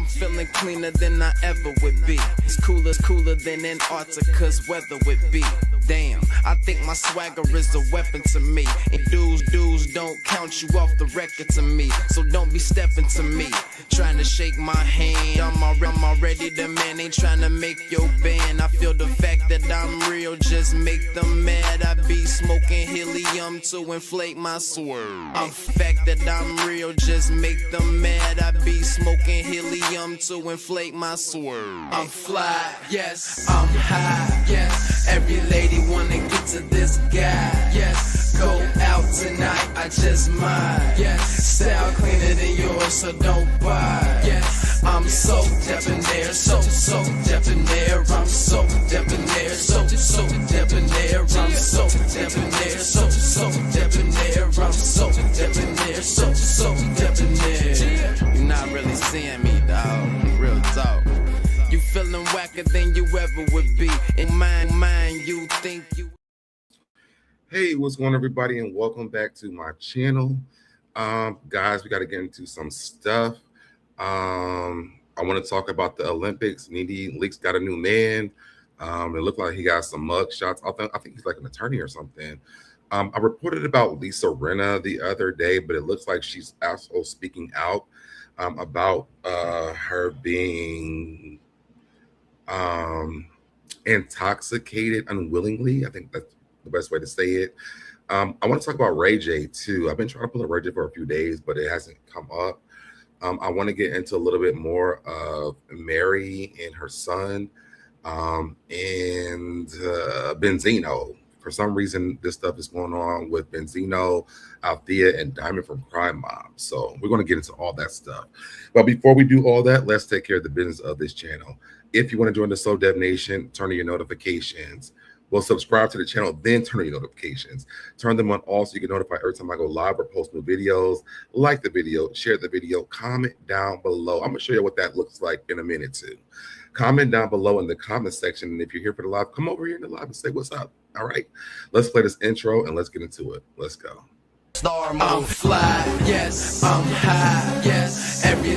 feeling cleaner than I ever would be. It's cooler than Antarctica's weather would be. Damn, I think my swagger is a weapon to me. And dudes don't count you off the record to me. So don't be stepping to me, trying to shake my hand. I'm already the man, ain't trying to make your band. I feel the fact that I'm real, just make them mad. I be smoking helium to inflate my swerve. I'm fact that I'm real, just make them mad. I be smoking helium to inflate my swerve. I'm fly, yes, I'm high, yes. Every lady wanna get to this guy, yes. Go out tonight, I just might, yes. Style cleaner than yours, so don't buy, yes. I'm so debonair, so debonair. I'm so debonair, so debonair. I'm so debonair, so debonair. I'm so debonair, so debonair. You're not really seeing me, dog. Real talk. You feeling whacker than you ever would be. In mind, you think you. Hey, what's going on, everybody, and welcome back to my channel. Guys, we got to get into some stuff. I want to talk about the Olympics. Nene Leakes got a new man. It looked like he got some mugshots. I think he's like an attorney or something. I reported about Rinna the other day, but it looks like she's also speaking out about her being intoxicated unwillingly. I think that's the best way to say it. I want to talk about Ray J too. I've been trying to pull a Ray J for a few days, but it hasn't come up. I want to get into a little bit more of Mary and her son and Benzino. For some reason, this stuff is going on with Benzino, Althea, and Diamond from Crime Mob. So we're going to get into all that stuff. But before we do all that, let's take care of the business of this channel. If you want to join the SoDeb Nation, turn on your notifications. Well, subscribe to the channel, then turn on your notifications. Turn them on all so you get notified every time I go live or post new videos. Like the video, share the video, comment down below. I'm going to show you what that looks like in a minute too. Comment down below in the comment section. And if you're here for the live, come over here in the live and say what's up. All right, let's play this intro and let's get into it. Let's go. I'm fly, yes, I'm high, yes. Every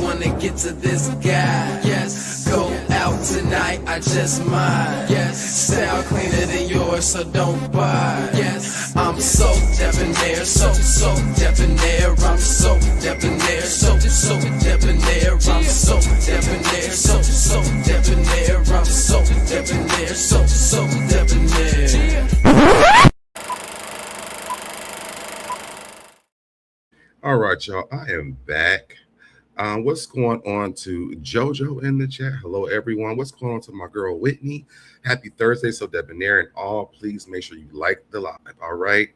wanna get to this guy, yes. Go out tonight, I just might, yes. Style cleaner than yours, so don't buy, yes. I'm so debonair, so debonair. I'm so debonair, so debonair. I'm so debonair, so debonair. I'm so debonair, so debonair. All right, y'all, I am back. What's going on to JoJo in the chat? Hello, everyone. What's going on to my girl Whitney? Happy Thursday, SoDebNair and all. Please make sure you like the live. All right.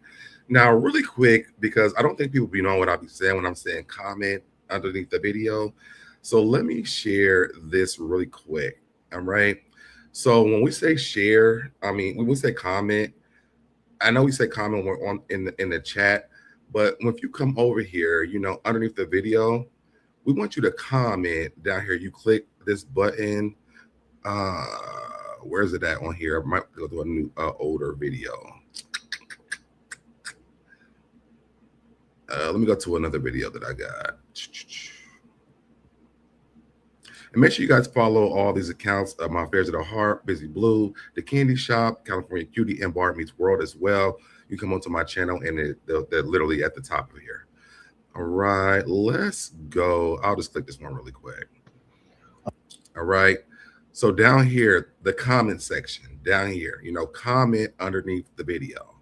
Now, really quick, because I don't think people be knowing what I be saying when I'm saying comment underneath the video. So let me share this really quick. All right. So when we say share, I mean, when we say comment, I know we say comment when we're on in the chat. But if you come over here, you know, underneath the video, we want you to comment down here. You click this button. Where is it at on here? I might go to a new older video. Let me go to another video that I got. And make sure you guys follow all these accounts of My Affairs of the Heart, Busy Blue, The Candy Shop, California Cutie, and Bar Meets World as well. You come onto my channel and they're literally at the top of here. All right, let's go. I'll just click this one really quick. All right. So down here, the comment section down here, you know, comment underneath the video.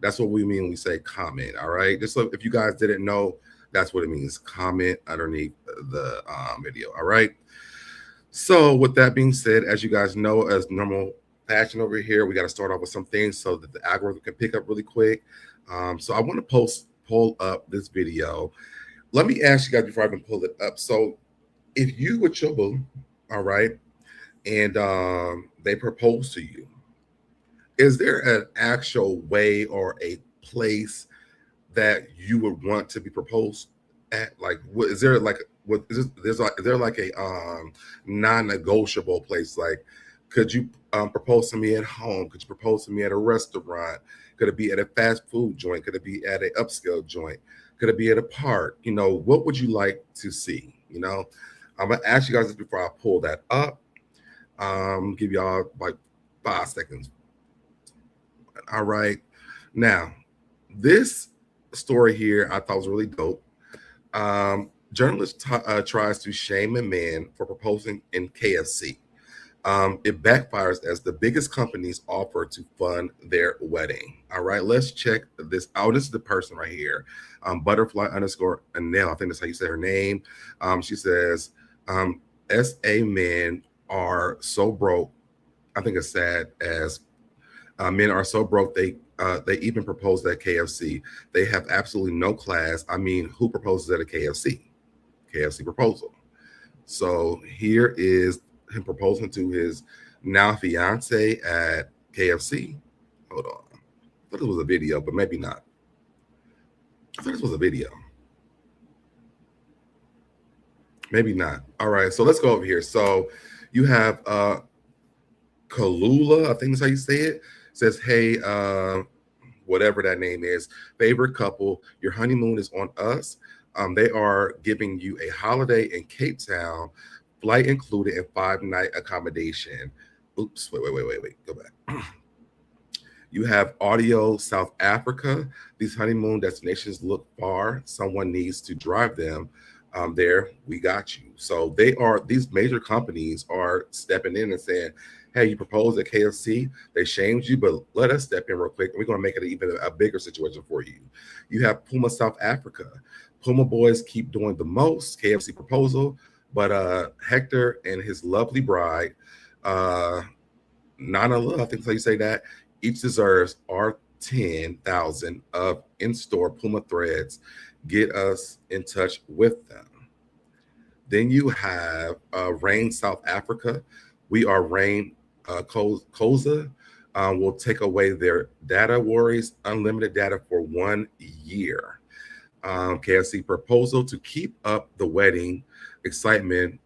That's what we mean when we say comment. All right. Just so if you guys didn't know, that's what it means. Comment underneath the video. All right. So with that being said, as you guys know, as normal fashion over here, we got to start off with some things so that the algorithm can pick up really quick. So I want to pull up this video. Let me ask you guys before I even pull it up. So if you with your boo, all right, and they propose to you, is there an actual way or a place that you would want to be proposed at? Like, is there like is there like a non-negotiable place? Like, could you propose to me at home? Could you propose to me at a restaurant? Could it be at a fast food joint? Could it be at an upscale joint? Could it be at a park? You know, what would you like to see? You know, I'm gonna ask you guys this before I pull that up. Give y'all like 5 seconds. All right. Now, this story here I thought was really dope. Journalist tries to shame a man for proposing in KFC. It backfires as the biggest companies offer to fund their wedding. All right, let's check this out. This is the person right here, butterfly underscore Anel. I think that's how you say her name. She says, "SA men are so broke. I think it's sad as men are so broke they even propose at KFC. They have absolutely no class. I mean, who proposes at a KFC? KFC proposal. So here is him proposing to his now fiance at KFC. Hold on. I thought it was a video, but maybe not. I thought this was a video. Maybe not. All right, so let's go over here. So you have Kalula, I think that's how you say it. Says, hey, whatever that name is, favorite couple, your honeymoon is on us. They are giving you a holiday in Cape Town, flight included, and 5-night accommodation. Oops, wait, go back. You have Audio South Africa. These honeymoon destinations look far. Someone needs to drive them. There, we got you. So these major companies are stepping in and saying, hey, you proposed at KFC, they shamed you, but let us step in real quick. And we're going to make it even a bigger situation for you. You have Puma South Africa. Puma boys keep doing the most, KFC proposal, but Hector and his lovely bride, Nana Love, I think that's how you say that, each deserves our 10,000 of in-store Puma threads. Get us in touch with them. Then you have Rain South Africa. We are Rain Koza. Will take away their data worries, unlimited data for 1 year. KFC proposal to keep up the wedding excitement.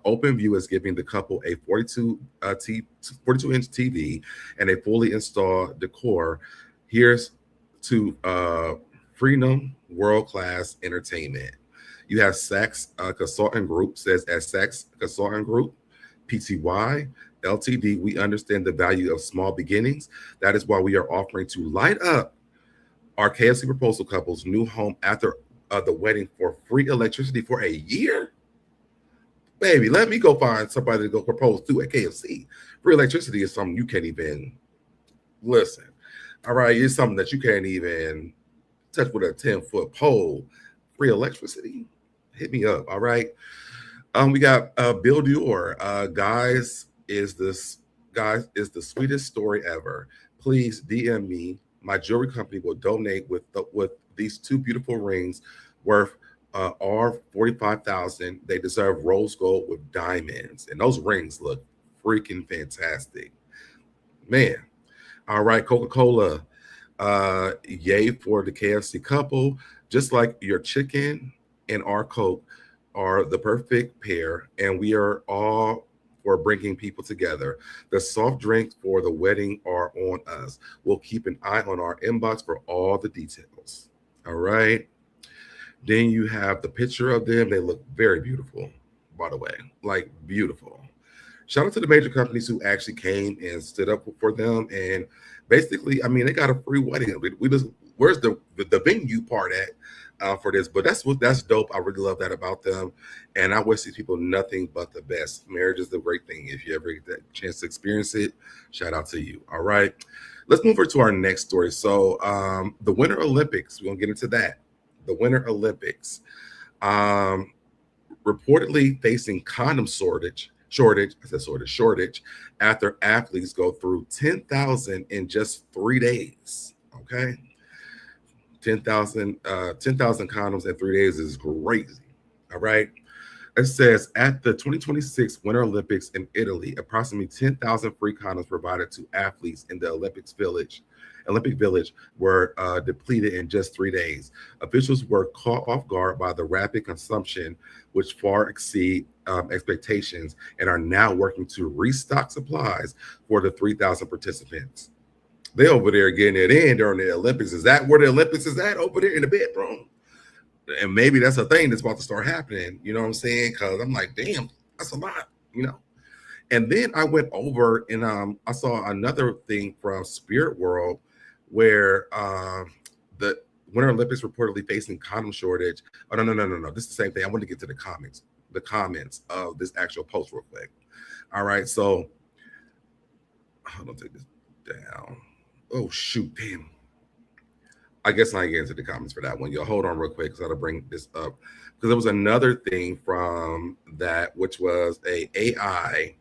Open View is giving the couple a 42-inch TV and a fully installed decor. Here's to Freedom World Class Entertainment. You have Saks Consultant Group says at Saks Consultant Group, PTY, LTD, we understand the value of small beginnings. That is why we are offering to light up our KFC proposal couple's new home after the wedding for free electricity for a year. Baby, let me go find somebody to go propose to at KFC. Free electricity is something you can't even listen. All right, it's something that you can't even touch with a 10-foot pole. Free electricity, hit me up. All right. We got Bill Dior. Guys is the sweetest story ever. Please DM me. My jewelry company will donate with these 2 beautiful rings worth $45,000. They deserve rose gold with diamonds, and those rings look freaking fantastic, man. All right, Coca-Cola. Yay for the KFC couple. Just like your chicken and our Coke are the perfect pair, and we are all for bringing people together. The soft drinks for the wedding are on us. We'll keep an eye on our inbox for all the details. All right. Then you have the picture of them. They look very beautiful, by the way, like beautiful. Shout out to the major companies who actually came and stood up for them. And basically, I mean, they got a free wedding. We just, where's the venue part at? For this, but that's dope. I really love that about them, and I wish these people nothing but the best. Marriage is the great thing. If you ever get that chance to experience it, shout out to you. All right, let's move over to our next story. So the Winter Olympics, we're gonna get into that. The Winter Olympics, reportedly facing condom shortage after athletes go through 10,000 in just 3 days. Okay. 10,000 condoms in 3 days is crazy. All right. It says at the 2026 Winter Olympics in Italy, approximately 10,000 free condoms provided to athletes in the Olympic Village were depleted in just 3 days. Officials were caught off guard by the rapid consumption, which far exceed expectations, and are now working to restock supplies for the 3,000 participants. They over there getting it in during the Olympics. Is that where the Olympics is at? Over there in the bedroom? And maybe that's a thing that's about to start happening. You know what I'm saying? Because I'm like, damn, that's a lot. You know. And then I went over and I saw another thing from Spirit World where the Winter Olympics reportedly facing condom shortage. Oh no. This is the same thing. I want to get to the comments of this actual post real quick. All right, so hold on, take this down. Oh shoot, damn. I guess I get into the comments for that one. Y'all hold on real quick because I gotta bring this up because there was another thing from that which was a AI.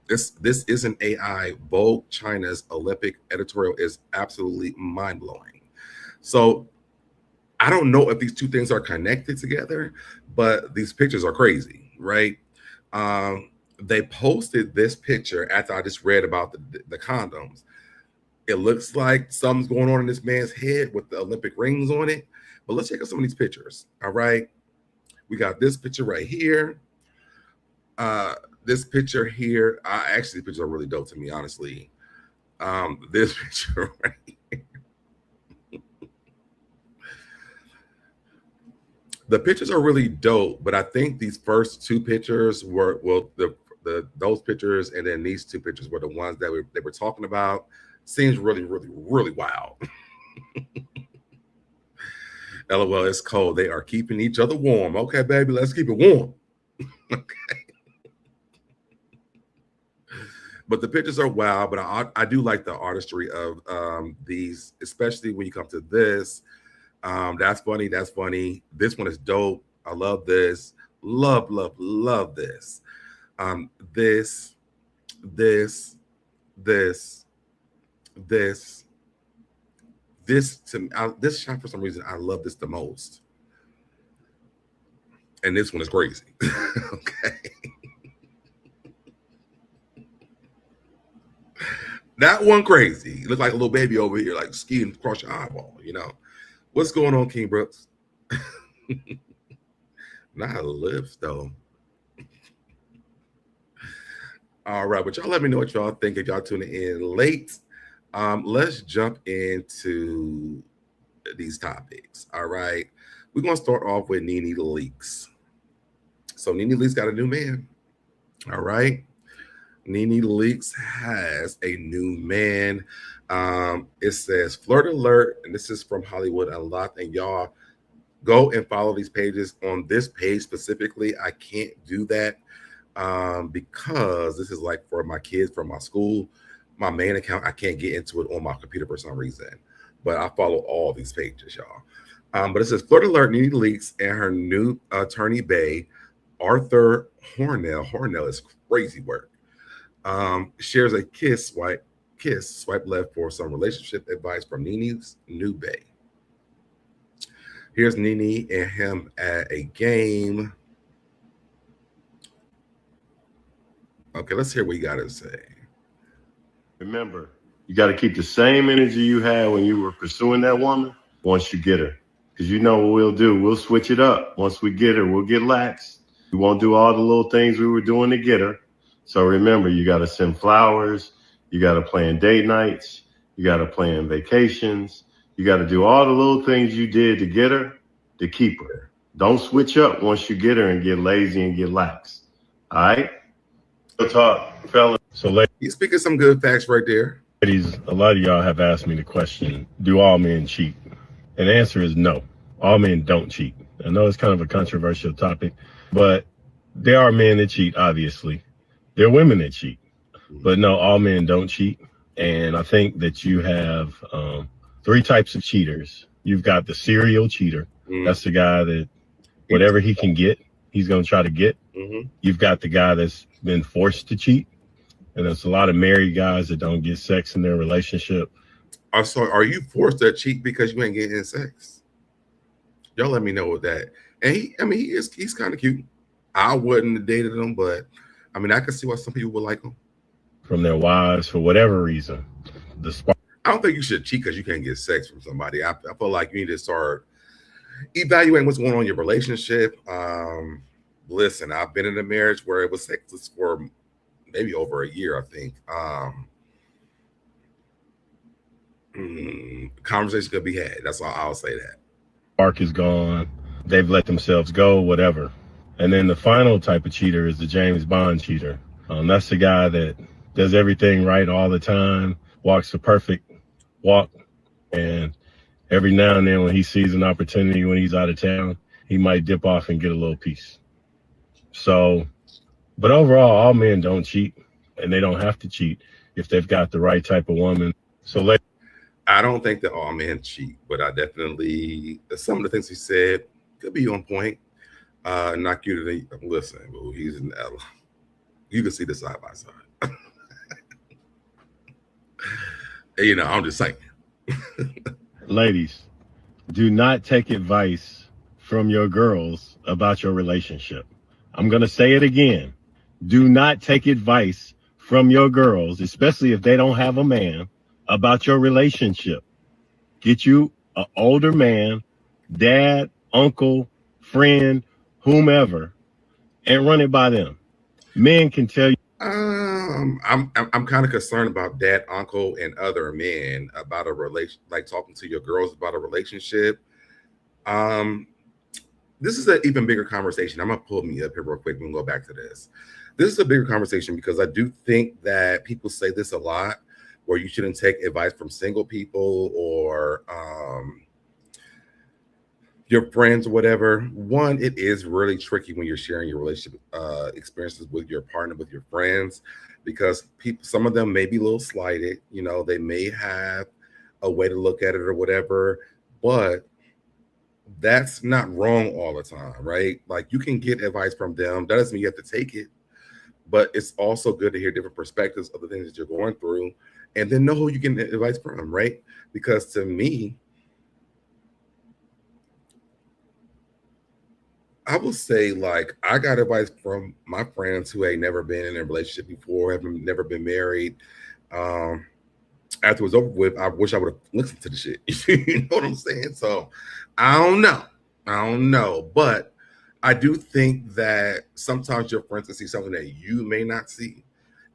This is an AI. Vogue China's Olympic editorial is absolutely mind blowing. So I don't know if these two things are connected together, but these pictures are crazy, right? They posted this picture after I just read about the condoms. It looks like something's going on in this man's head with the Olympic rings on it. But let's check out some of these pictures. All right. We got this picture right here. This picture here. Actually, the pictures are really dope to me, honestly. This picture right here. The pictures are really dope, but I think these first two pictures were those pictures, and then these two pictures were the ones that they were talking about. Seems really, really, really wild. LOL, it's cold. They are keeping each other warm. Okay, baby, let's keep it warm. Okay. But the pictures are wild, but I do like the artistry of these, especially when you come to this. That's funny. That's funny. This one is dope. I love this. Love this. This to me, this shot for some reason I love this the most. And this one is crazy. Okay. That one crazy. You look like a little baby over here, like skiing across your eyeball, you know. What's going on, King Brooks? Not lips, though. All right, but y'all let me know what y'all think if y'all tuning in late. Let's jump into these topics. All right. We're going to start off with Nene Leakes. So Nene Leakes got a new man. All right. Nene Leakes has a new man. It says flirt alert, and this is from Hollywood Unlocked. And y'all go and follow these pages. On this page specifically, I can't do that because this is like for my kids from my school. My main account, I can't get into it on my computer for some reason. But I follow all these pages, y'all. But it says flirt alert, Nene Leakes and her new attorney bae, Arthur Hornell. Hornell is crazy work. Shares a swipe left for some relationship advice from Nene's new bae. Here's Nene and him at a game. Okay, let's hear what you got to say. Remember, you got to keep the same energy you had when you were pursuing that woman once you get her. Because you know what we'll do. We'll switch it up. Once we get her, we'll get lax. We won't do all the little things we were doing to get her. So remember, you got to send flowers. You got to plan date nights. You got to plan vacations. You got to do all the little things you did to get her to keep her. Don't switch up once you get her and get lazy and get lax. All right? We'll talk, fellas. So, He's speaking some good facts right there. Ladies, a lot of y'all have asked me the question, do all men cheat? And the answer is no. All men don't cheat. I know it's kind of a controversial topic, but there are men that cheat, obviously. There are women that cheat. But no, all men don't cheat. And I think that you have three types of cheaters. You've got the serial cheater. That's the guy that whatever he can get, he's going to try to get. You've got the guy that's been forced to cheat. And there's a lot of married guys that don't get sex in their relationship. So are you forced to cheat because you ain't getting sex? Y'all let me know with that. And he's kind of cute. I wouldn't have dated him, but I mean, I can see why some people would like him. From their wives for whatever reason. I don't think you should cheat because you can't get sex from somebody. I feel like you need to start evaluating what's going on in your relationship. Listen, I've been in a marriage where it was sexless for maybe over a year, I think. Conversation could be had. That's all I'll say that. spark is gone. They've let themselves go, whatever. And then the final type of cheater is the James Bond cheater. That's the guy that does everything right all the time, walks the perfect walk, and every now and then when he sees an opportunity when he's out of town, he might dip off and get a little piece. So, but overall, all men don't cheat, and they don't have to cheat if they've got the right type of woman. So I don't think that all men cheat, but I definitely, some of the things he said could be on point. Not you to listen, boo, he's in L. You can see the side by side. You know, I'm just saying. Ladies, do not take advice from your girls about your relationship. I'm going to say it again. Do not take advice from your girls, especially if they don't have a man, about your relationship. Get you an older man, dad, uncle, friend, whomever, and run it by them. Men can tell you. I'm kind of concerned about dad, uncle, and other men about a relation, like talking to your girls about a relationship. This is an even bigger conversation. I'm gonna pull me up here real quick and go back to this. This is a bigger conversation because I do think that people say this a lot, where you shouldn't take advice from single people or your friends or whatever. One, it is really tricky when you're sharing your relationship experiences with your partner, with your friends, because people, some of them may be a little slighted, you know, they may have a way to look at it or whatever, but that's not wrong all the time, right? Like you can get advice from them. That doesn't mean you have to take it, but it's also good to hear different perspectives of the things that you're going through and then know who you can get advice from, right? Because to me, I will say, like, I got advice from my friends who ain't never been in a relationship before, haven't never been married. After it was over with, I wish I would have listened to the shit. You know what I'm saying? So I don't know. But I do think that sometimes your friends can see something that you may not see.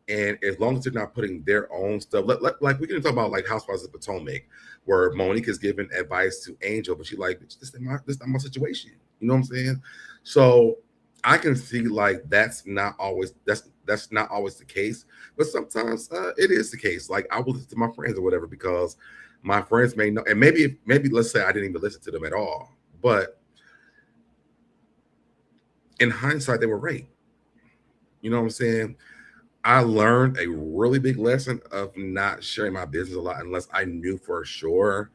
And as long as they're not putting their own stuff, like we can talk about like Housewives of Potomac, where Monique is giving advice to Angel, but she's like, this is not my situation. You know what I'm saying? So I can see like that's not always the case, but sometimes it is the case. Like I will listen to my friends or whatever because my friends may know, and maybe let's say I didn't even listen to them at all, but in hindsight they were right. You know what I'm saying? I learned a really big lesson of not sharing my business a lot unless I knew for sure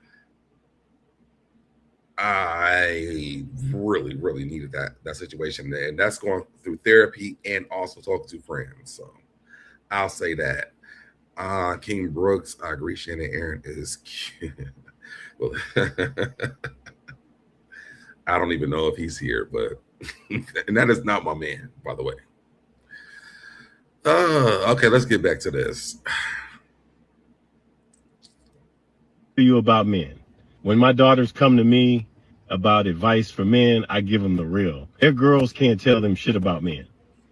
I really, really needed that situation. And that's going through therapy and also talking to friends. So I'll say that. King Brooks, I agree. Shannon Aaron is cute. Well, I don't even know if he's here, but and that is not my man, by the way. Okay, let's get back to this. You about men. When my daughters come to me about advice for men, I give them the real. Their girls can't tell them shit about men.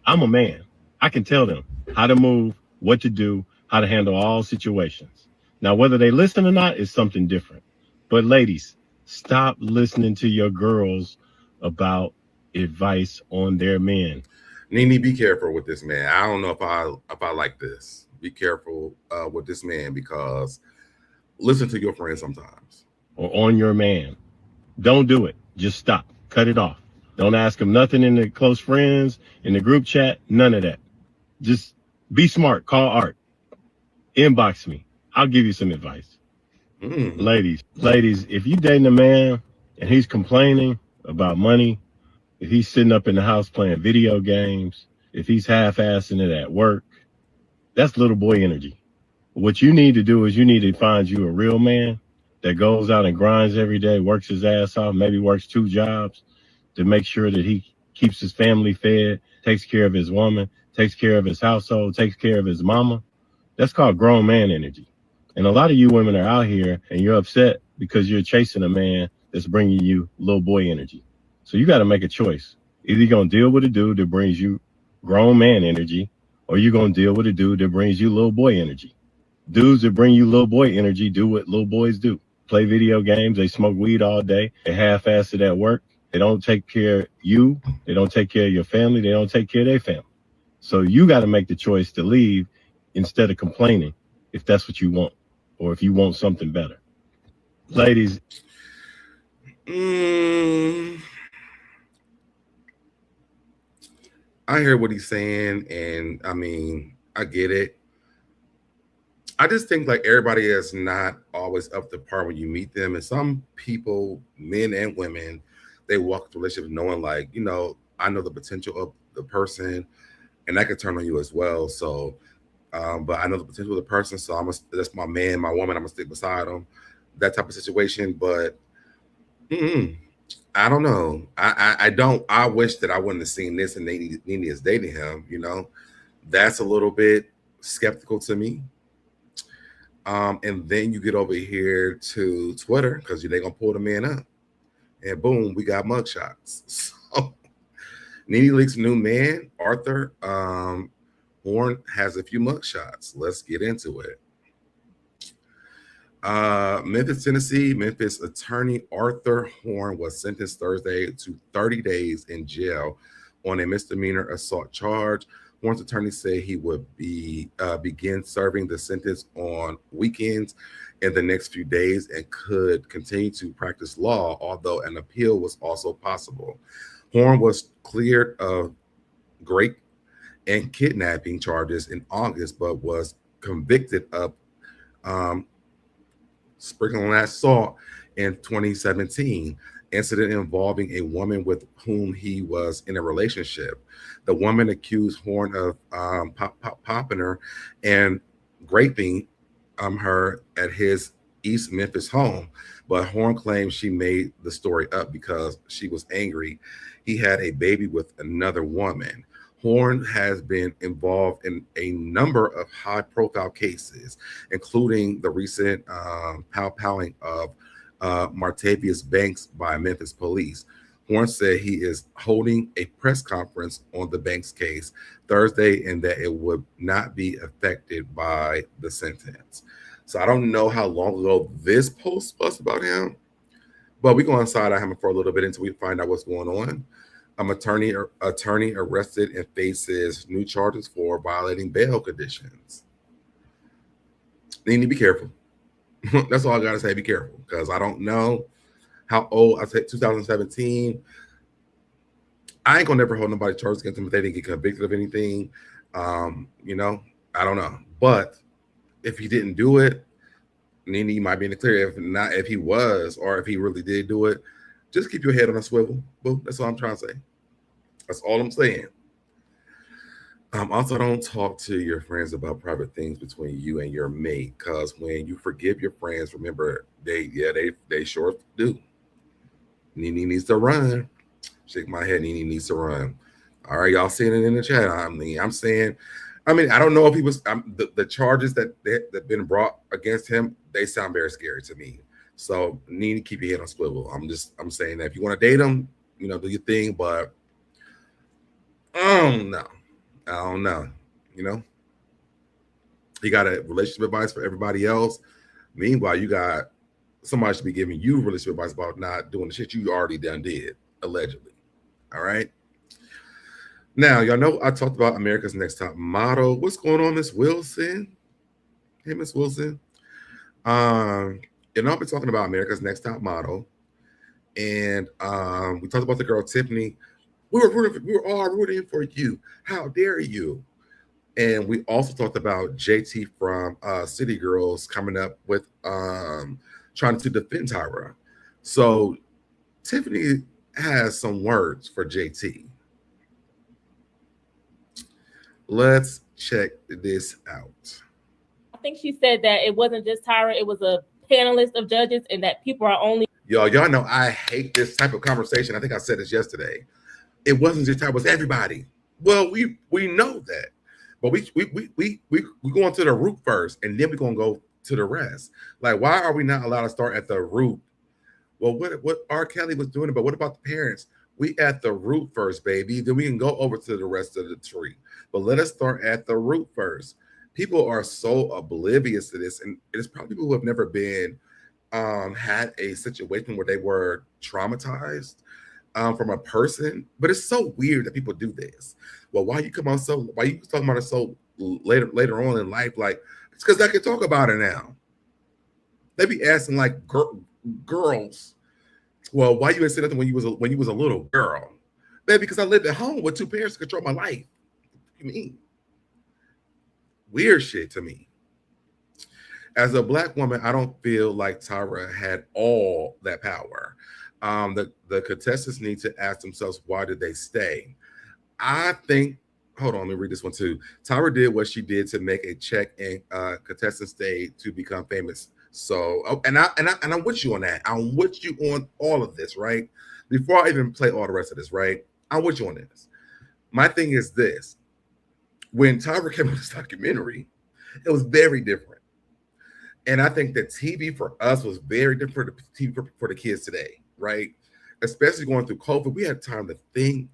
I'm a man. I can tell them how to move, what to do, how to handle all situations. Now, whether they listen or not is something different. But ladies, stop listening to your girls about advice on their men. Nene, be careful with this man. I don't know if I like this. Be careful with this man because listen to your friends sometimes. Or on your man. Don't do it. Just stop. Cut it off. Don't ask him nothing in the close friends, in the group chat, none of that. Just be smart. Call Art. Inbox me. I'll give you some advice. Ladies, if you dating a man and he's complaining about money, if he's sitting up in the house playing video games, if he's half-assing it at work, that's little boy energy. What you need to do is you need to find you a real man that goes out and grinds every day, works his ass off, maybe works 2 jobs to make sure that he keeps his family fed, takes care of his woman, takes care of his household, takes care of his mama. That's called grown man energy. And a lot of you women are out here and you're upset because you're chasing a man that's bringing you little boy energy. So you got to make a choice. Either you're going to deal with a dude that brings you grown man energy, or you're going to deal with a dude that brings you little boy energy. Dudes that bring you little boy energy do what little boys do. play video games, they smoke weed all day, they half-ass it at work. They don't take care of you, they don't take care of your family, they don't take care of their family. So you got to make the choice to leave instead of complaining if that's what you want or if you want something better. Ladies. I hear what he's saying, and I mean, I get it. I just think like everybody is not always up to par when you meet them, and some people, men and women, they walk into relationships knowing like, you know, I know the potential of the person, and that could turn on you as well. So, but I know the potential of the person, so that's my man, my woman. I'm gonna stick beside them, that type of situation. But I don't know. I don't. I wish that I wouldn't have seen this and Nene is dating him. You know, that's a little bit skeptical to me. And then you get over here to Twitter because they gonna pull the man up, and boom, we got mugshots. So Nene Leakes' new man, Arthur Horn, has a few mugshots. Let's get into it. Memphis, Tennessee. Memphis attorney Arthur Horn was sentenced Thursday to 30 days in jail on a misdemeanor assault charge. Horn's attorney said he would begin serving the sentence on weekends in the next few days and could continue to practice law, although an appeal was also possible. Horn was cleared of rape and kidnapping charges in August, but was convicted of sprinkling assault in 2017 incident involving a woman with whom he was in a relationship. The woman accused Horn of popping her and raping her at his East Memphis home, but Horn claims she made the story up because she was angry he had a baby with another woman. Horn has been involved in a number of high-profile cases, including the recent powwowing of Martavius Banks by Memphis police. Horn said he is holding a press conference on the Banks case Thursday and that it would not be affected by the sentence. So I don't know how long ago this post was about him, but we go inside on him for a little bit until we find out what's going on. Attorney arrested and faces new charges for violating bail conditions. You need to be careful. That's all I gotta say. Be careful, because I don't know how old. I said 2017. I ain't gonna never hold nobody charged against them if they didn't get convicted of anything. You know, I don't know. But if he didn't do it, Nene might be in the clear. If not, if he was, or if he really did do it, just keep your head on a swivel. Boo. That's all I'm trying to say. That's all I'm saying. Also, don't talk to your friends about private things between you and your mate, because when you forgive your friends, remember they sure do. Nene needs to run. Shake my head. Nene needs to run. All right, y'all seeing it in the chat. I'm saying, I don't know if he was the charges that been brought against him. They sound very scary to me. So Nene, keep your head on swivel. I'm saying that if you want to date him, do your thing, but I don't know. You got a relationship advice for everybody else. Meanwhile, you got somebody should be giving you relationship advice about not doing the shit you already did, allegedly. All right. Now, y'all know I talked about America's Next Top Model. What's going on, Miss Wilson? Hey, Miss Wilson. I've been talking about America's Next Top Model, and we talked about the girl Tiffany. We were all rooting for you. How dare you? And we also talked about JT from City Girls coming up with trying to defend Tyra. So Tiffany has some words for JT. Let's check this out. I think she said that it wasn't just Tyra, it was a panelist of judges, and that people are only... Y'all know I hate this type of conversation. I think I said this yesterday. It wasn't just Tyra, it was everybody. Well, we know that. But we going to the root first, and then we're gonna go to the rest. Like, why are we not allowed to start at the root? Well, what R. Kelly was doing, but what about the parents? We at the root first, baby. Then we can go over to the rest of the tree. But let us start at the root first. People are so oblivious to this, and it's probably people who have never been had a situation where they were traumatized from a person, but it's so weird that people do this. Well, why you talking about it so later on in life? Like, it's because I can talk about it now. They be asking like girls, well, why you ain't say nothing when you was a little girl? Man, because I lived at home with two parents to control my life. What do you mean? Weird shit to me. As a Black woman, I don't feel like Tyra had all that power. The contestants need to ask themselves, why did they stay? I think, hold on, let me read this one too. Tyra did what she did to make a check, and contestants stayed to become famous. So, and I'm with you on that. I'm with you on all of this, right? Before I even play all the rest of this, right? I'm with you on this. My thing is this. When Tyra came on this documentary, it was very different. And I think that TV for us was very different from TV for the kids today, right? Especially going through COVID, we had time to think,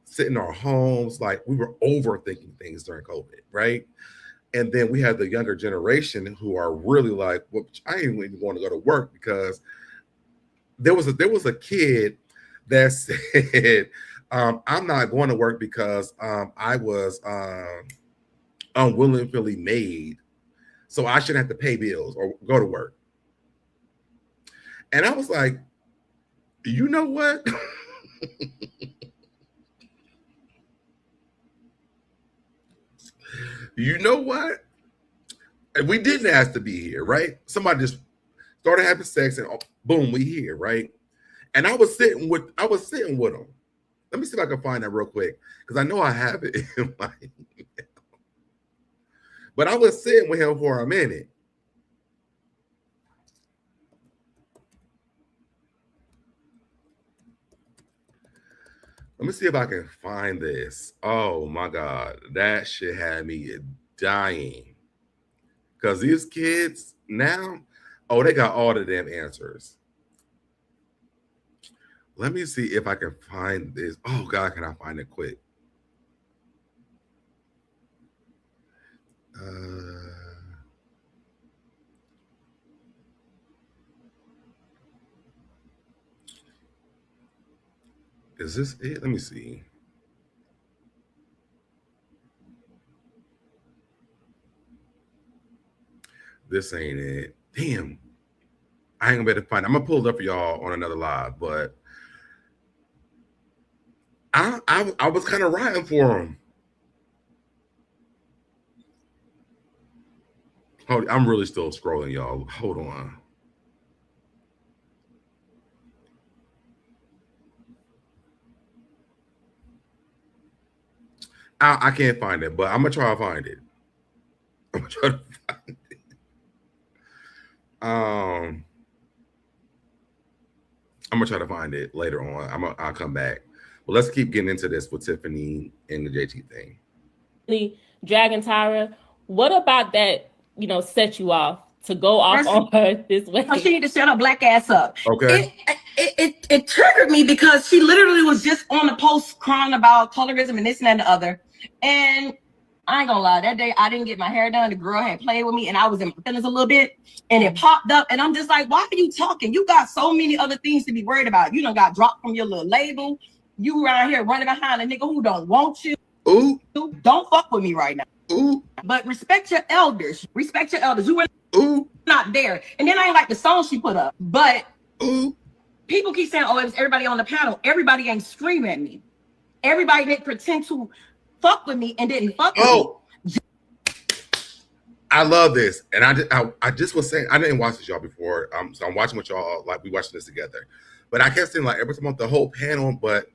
sit in our homes, like we were overthinking things during COVID, right? And then we had the younger generation who are really like, well, I ain't even want to go to work, because there was a kid that said, I'm not going to work because I was unwillingly made, so I shouldn't have to pay bills or go to work. And I was like, you know what? You know what? And we didn't ask to be here, right? Somebody just started having sex and boom, we here, right? And I was sitting with him. Let me see if I can find that real quick, because I know I have it in my email. But I was sitting with him for a minute. Let me see if I can find this. Oh my God, that shit had me dying. Because these kids now, oh, they got all the damn answers. Let me see if I can find this. Oh God, can I find it quick? Is this it? Let me see. This ain't it. Damn. I ain't gonna be able to find it. I'm gonna pull it up for y'all on another live, but I was kind of riding for him. Hold, I'm really still scrolling, y'all. Hold on. I can't find it, but I'm gonna try to find it. I'm gonna try to find it. I'm gonna try to find it later on. I'll come back. But let's keep getting into this with Tiffany and the JT thing. Dragging Tyra, what about that, set you off to go off on her this way? She need to shut her black ass up. Okay. It triggered me because she literally was just on the post crying about colorism and this and that and the other. And I ain't gonna lie, that day I didn't get my hair done. The girl had played with me and I was in my feelings a little bit, and it popped up. And I'm just like, why are you talking? You got so many other things to be worried about. You done got dropped from your little label. You around here running behind a nigga who don't want you. Ooh. Don't fuck with me right now. Ooh. But respect your elders. Respect your elders. You were not there. And then I ain't like the song she put up. But people keep saying, oh, it was everybody on the panel. Everybody ain't screaming at me. Everybody didn't pretend to fuck with me and didn't fuck with me. I love this. And I just was saying, I didn't watch this y'all before. So I'm watching with y'all, like we watching this together. But I kept saying like every time on the whole panel, but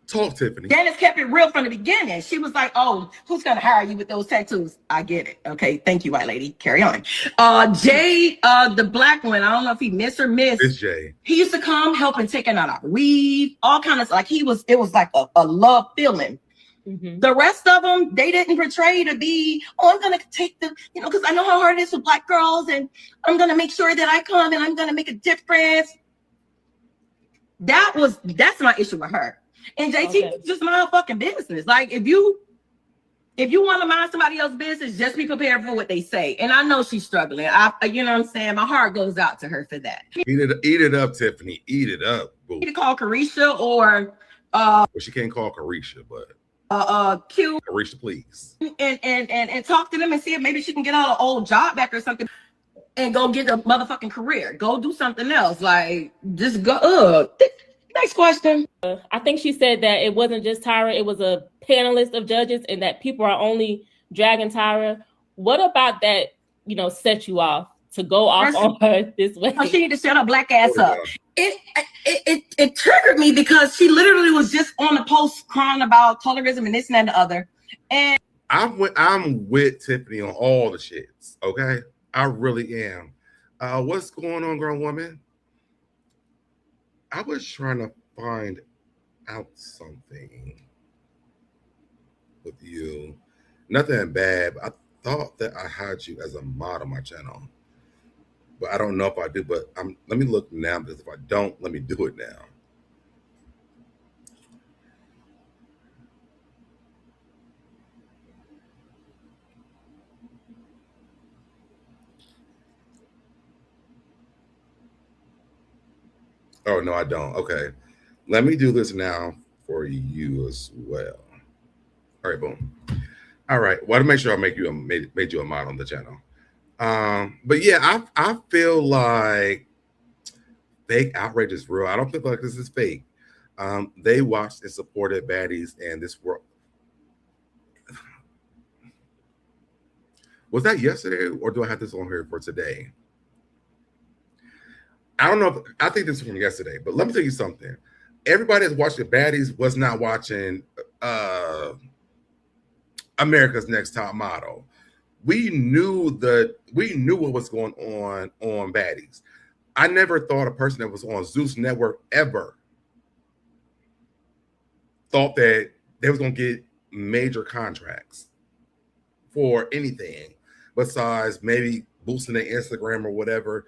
talk, Tiffany. Dennis kept it real from the beginning. She was like, oh, who's gonna hire you with those tattoos? I get it. Okay, thank you, white lady. Carry on. Jay, the black one, I don't know if he missed or missed. It's Jay. He used to come helping taking out our weave, all kind of like it was like a love feeling. Mm-hmm. The rest of them, they didn't portray to be, oh, I'm gonna take the, because I know how hard it is with black girls, and I'm gonna make sure that I come and I'm gonna make a difference. That's my issue with her. And JT just mind fucking business. Like if you If you want to mind somebody else's business, just be prepared for what they say. And I know she's struggling. You know what I'm saying? My heart goes out to her for that. Eat it up, Tiffany. Eat it up. Boo. You need to call Carisha or well, she can't call Carisha, but Q. Carisha, please. And talk to them and see if maybe she can get her old job back or something and go get a motherfucking career. Go do something else. Like, just go. Next question. I think she said that it wasn't just Tyra, it was a panelist of judges and that people are only dragging Tyra. What about that, set you off to go off on her this way? She need to shut her black ass up. It triggered me because she literally was just on the post crying about colorism and this and that and the other. And I'm with Tiffany on all the shits, okay? I really am. What's going on, grown woman? I was trying to find out something with you. Nothing bad. I thought that I had you as a mod on my channel, but I don't know if I do. But let me look now, because if I don't, let me do it now. Oh, no, I don't. Okay. Let me do this now for you as well. All right, boom. All right. Well, to make sure I made you a mod on the channel. But yeah, I feel like fake outrage is real. I don't feel like this is fake. They watched and supported baddies, and this world. Was that yesterday, or do I have this on here for today? I don't know. I think this is from yesterday, but let me tell you something. Everybody that's watching baddies was not watching America's Next Top Model. We knew what was going on baddies. I never thought a person that was on Zeus Network ever thought that they was going to get major contracts for anything besides maybe boosting their Instagram or whatever.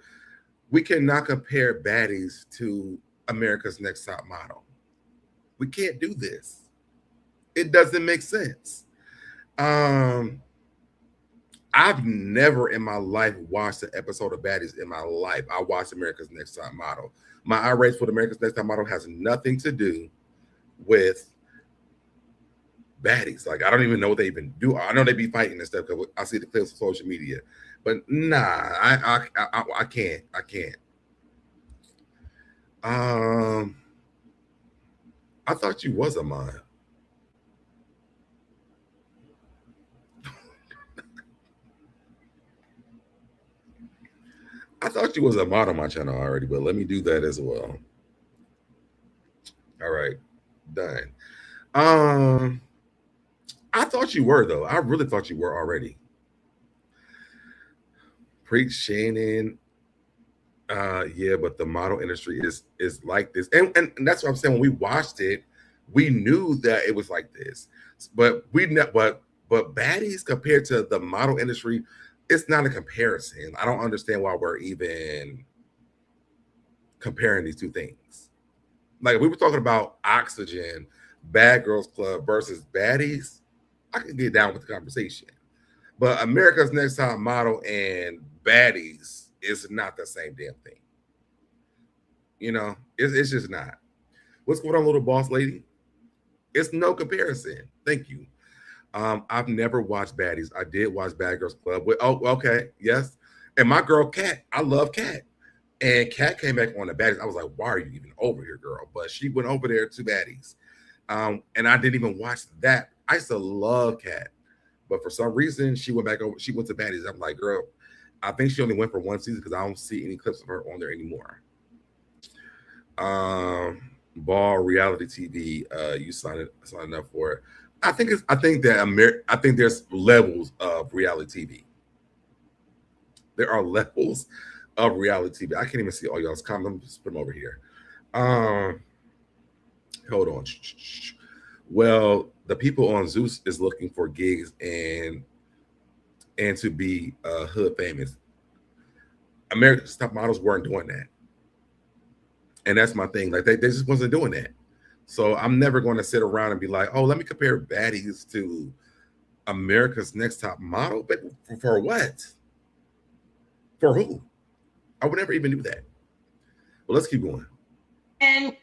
We cannot compare baddies to America's Next Top Model. We can't do this. It doesn't make sense. I've never in my life watched an episode of Baddies in my life. I watched America's Next Top Model. My outrage for America's Next Top Model has nothing to do with baddies. Like, I don't even know what they even do. I know they be fighting and stuff because I see the clips on social media. But nah, I can't. I thought you was a mod. I thought you was a mod on my channel already, but let me do that as well. All right, done. I thought you were, though. I really thought you were already. Preach Shannon. Yeah, but the model industry is like this. And that's what I'm saying. When we watched it, we knew that it was like this. But baddies compared to the model industry, it's not a comparison. I don't understand why we're even comparing these two things. Like, if we were talking about Oxygen, Bad Girls Club versus baddies, I can get down with the conversation. But America's Next Top Model and baddies is not the same damn thing. It's just not. What's going on, little boss lady? It's no comparison. Thank you. I've never watched baddies. I did watch Bad Girls Club. Okay, yes. And my girl Kat, I love Kat. And Kat came back on the baddies. I was like, why are you even over here, girl? But she went over there to baddies. And I didn't even watch that. I used to love Kat. But for some reason, she went back over. She went to baddies. I'm like, girl, I think she only went for one season because I don't see any clips of her on there anymore. Ball reality TV. You signed up for it. I think there's levels of reality TV. There are levels of reality TV. I can't even see all y'all's comments. I'm just put them over here. Hold on. Well, the people on Zeus is looking for gigs and to be hood famous. America's Top Models weren't doing that. And that's my thing. Like, they just wasn't doing that. So I'm never going to sit around and be like, oh, let me compare baddies to America's Next Top Model? But for what? For who? I would never even do that. Well, let's keep going. And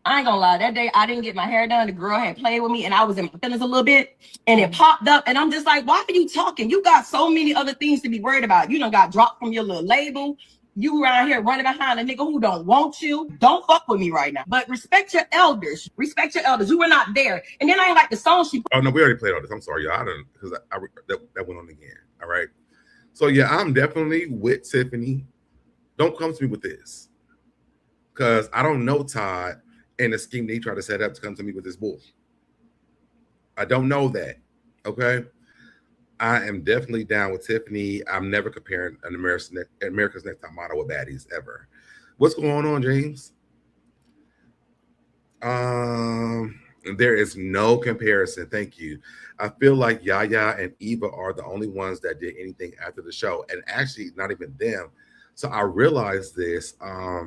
I ain't gonna lie, that day I didn't get my hair done. The girl had played with me and I was in my feelings a little bit and it popped up. And I'm just like, why are you talking? You got so many other things to be worried about. You done got dropped from your little label. You around here running behind a nigga who don't want you. Don't fuck with me right now. But respect your elders. Respect your elders. You were not there. And then I ain't like the song she put. Oh, no, we already played all this. I'm sorry, y'all. I don't, because that went on again. All right. So, yeah, I'm definitely with Tiffany. Don't come to me with this. Because I don't know Todd and the scheme that he tried to set up to come to me with this bullshit. I don't know that. Okay. I am definitely down with Tiffany. I'm never comparing an America's Next Top Model with baddies ever. What's going on, James? There is no comparison. Thank you. I feel like Yaya and Eva are the only ones that did anything after the show, and actually not even them. So I realized this. I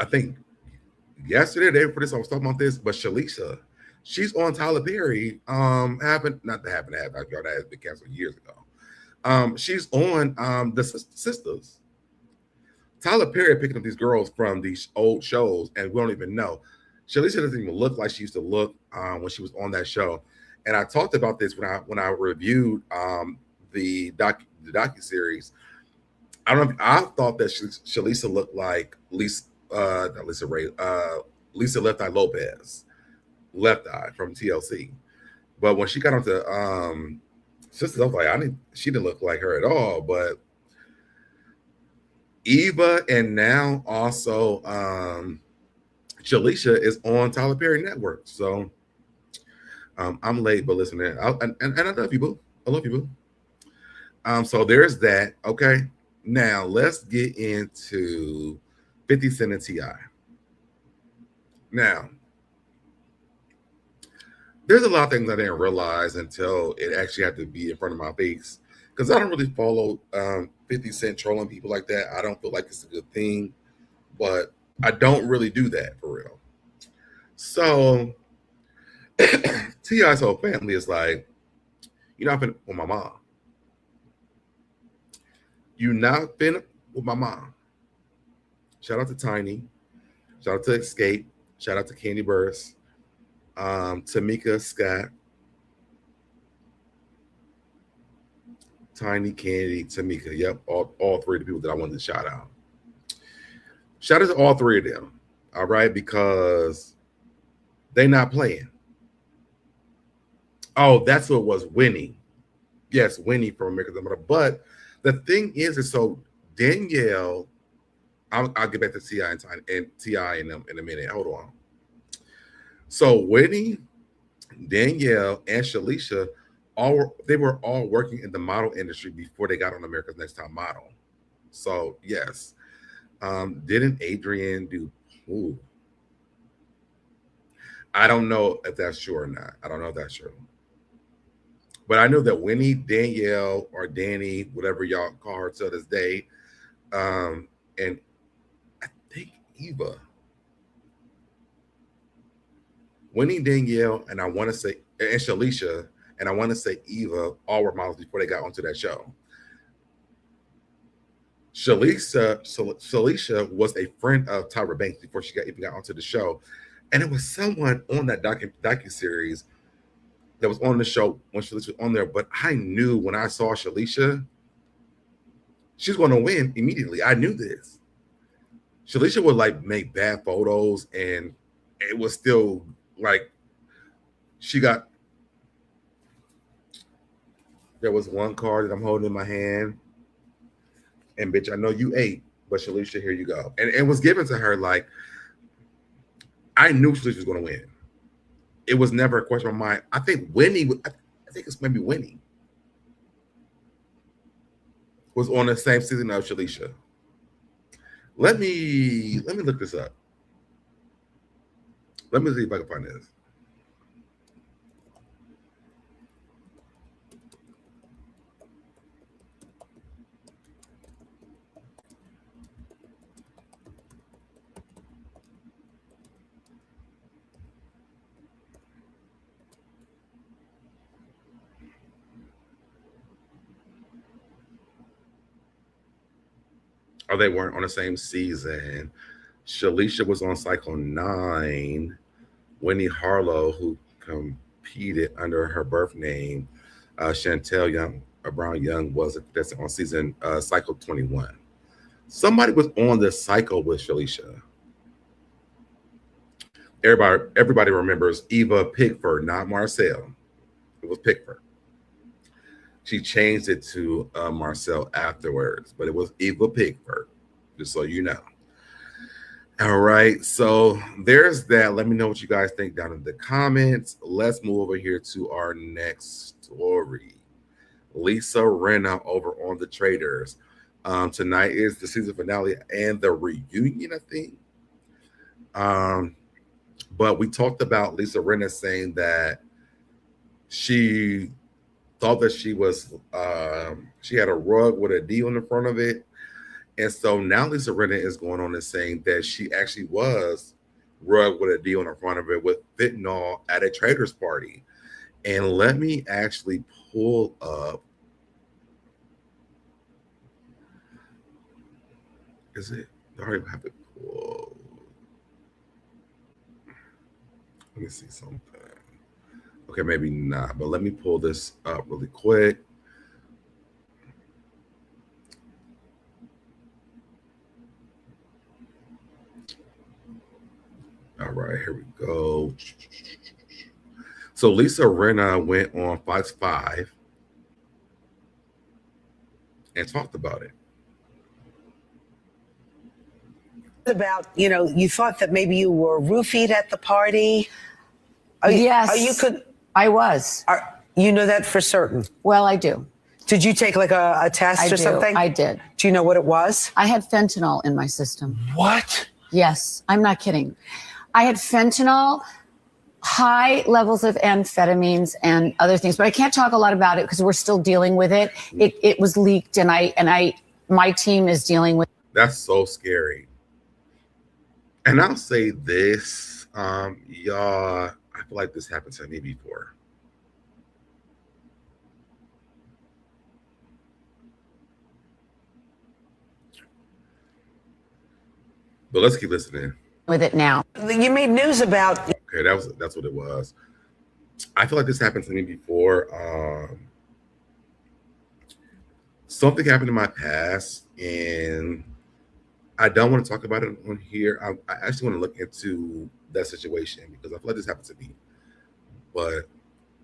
think yesterday, day before this, I was talking about this, but Shalisa, she's on Tyler Perry. Y'all, that has been canceled years ago. She's on the Sisters. Tyler Perry picking up these girls from these old shows, and we don't even know. Shalisa doesn't even look like she used to look when she was on that show. And I talked about this when I reviewed the docuseries. I don't know. I thought that Shalisa looked like Lisa Left Eye Lopez, Left Eye from TLC. But when she got onto Sisters, I was like, she didn't look like her at all. But Eva and now also Shalisha is on Tyler Perry Network. So I'm late, but listen, and I love you, boo. I love you, boo. So there's that. Okay. Now let's get into 50 Cent and T.I. Now, there's a lot of things I didn't realize until it actually had to be in front of my face. Because I don't really follow 50 Cent trolling people like that. I don't feel like it's a good thing. But I don't really do that for real. So T.I.'s whole family is like, you're not been with my mom. You not been with my mom. Shout out to Tiny. Shout out to Escape. Shout out to Candy Burst. Tamika Scott. Tiny, Candy, Tamika. Yep, all three of the people that I wanted to shout out. Shout out to all three of them. All right, because they not playing. Oh, that's what it was, Winnie. Yes, Winnie from America's Next Top Model. But the thing is so Danielle, I'll get back to T.I. and T.I. in a minute. Hold on. So Winnie, Danielle, and Shalisha, they were all working in the model industry before they got on America's Next Top Model. So yes. Didn't Adrian do? Ooh. I don't know if that's true or not. I don't know if that's true. But I know that Winnie, Danielle, or Danny, whatever y'all call her to this day, and I think Eva, Winnie, Danielle, and I want to say, and Shalisha, and I want to say Eva, all were models before they got onto that show. Shalisha was a friend of Tyra Banks before she even got onto the show. And it was someone on that docuseries that was on the show when Shalisha was on there. But I knew when I saw Shalisha, she's going to win immediately. I knew this. Shalisha would like make bad photos, and it was still like there was one card that I'm holding in my hand. And bitch, I know you ate, but Shalisha, here you go. And it was given to her like, I knew Shalisha was going to win. It was never a question of mine. I think Winnie, I think it's maybe Winnie, was on the same season of Shalisha. Let me look this up. Let me see if I can find this. or they weren't on the same season. Shalisha was on Cycle 9. Winnie Harlow, who competed under her birth name, Chantel Young, Brown Young, that's on season Cycle 21. Somebody was on the cycle with Shalisha. Everybody remembers Eva Pickford, not Marcel. It was Pickford. She changed it to Marcel afterwards, but it was Eva Pickford, just so you know. All right, so there's that. Let me know what you guys think down in the comments. Let's move over here to our next story. Lisa Rinna over on the Traitors. Tonight is the season finale and the reunion, I think. But we talked about Lisa Rinna saying that she thought that she had a rug with a D on the front of it. And so now Lisa Rinna is going on and saying that she actually was rug with a D on the front of it with fentanyl at a Traitors party. And let me actually pull up. Is it? I don't even have to pull. Let me see something. Okay, maybe not, but let me pull this up really quick. All right, here we go. So Lisa Rinna went on Fox 5 and talked about it. About, you thought that maybe you were roofied at the party. Yes, I was. You know that for certain? Well, I do. Did you take like a test or something? I did. Do you know what it was? I had fentanyl in my system. What? Yes, I'm not kidding. I had fentanyl, high levels of amphetamines and other things, but I can't talk a lot about it because we're still dealing with it. It was leaked, and my team is dealing with. That's so scary. And I'll say this, y'all, I feel like this happened to me before. But let's keep listening. With it now. You made news about. Okay, that's what it was. I feel like this happened to me before. Something happened in my past, and I don't want to talk about it on here. I actually want to look into that situation because I feel like this happened to me. But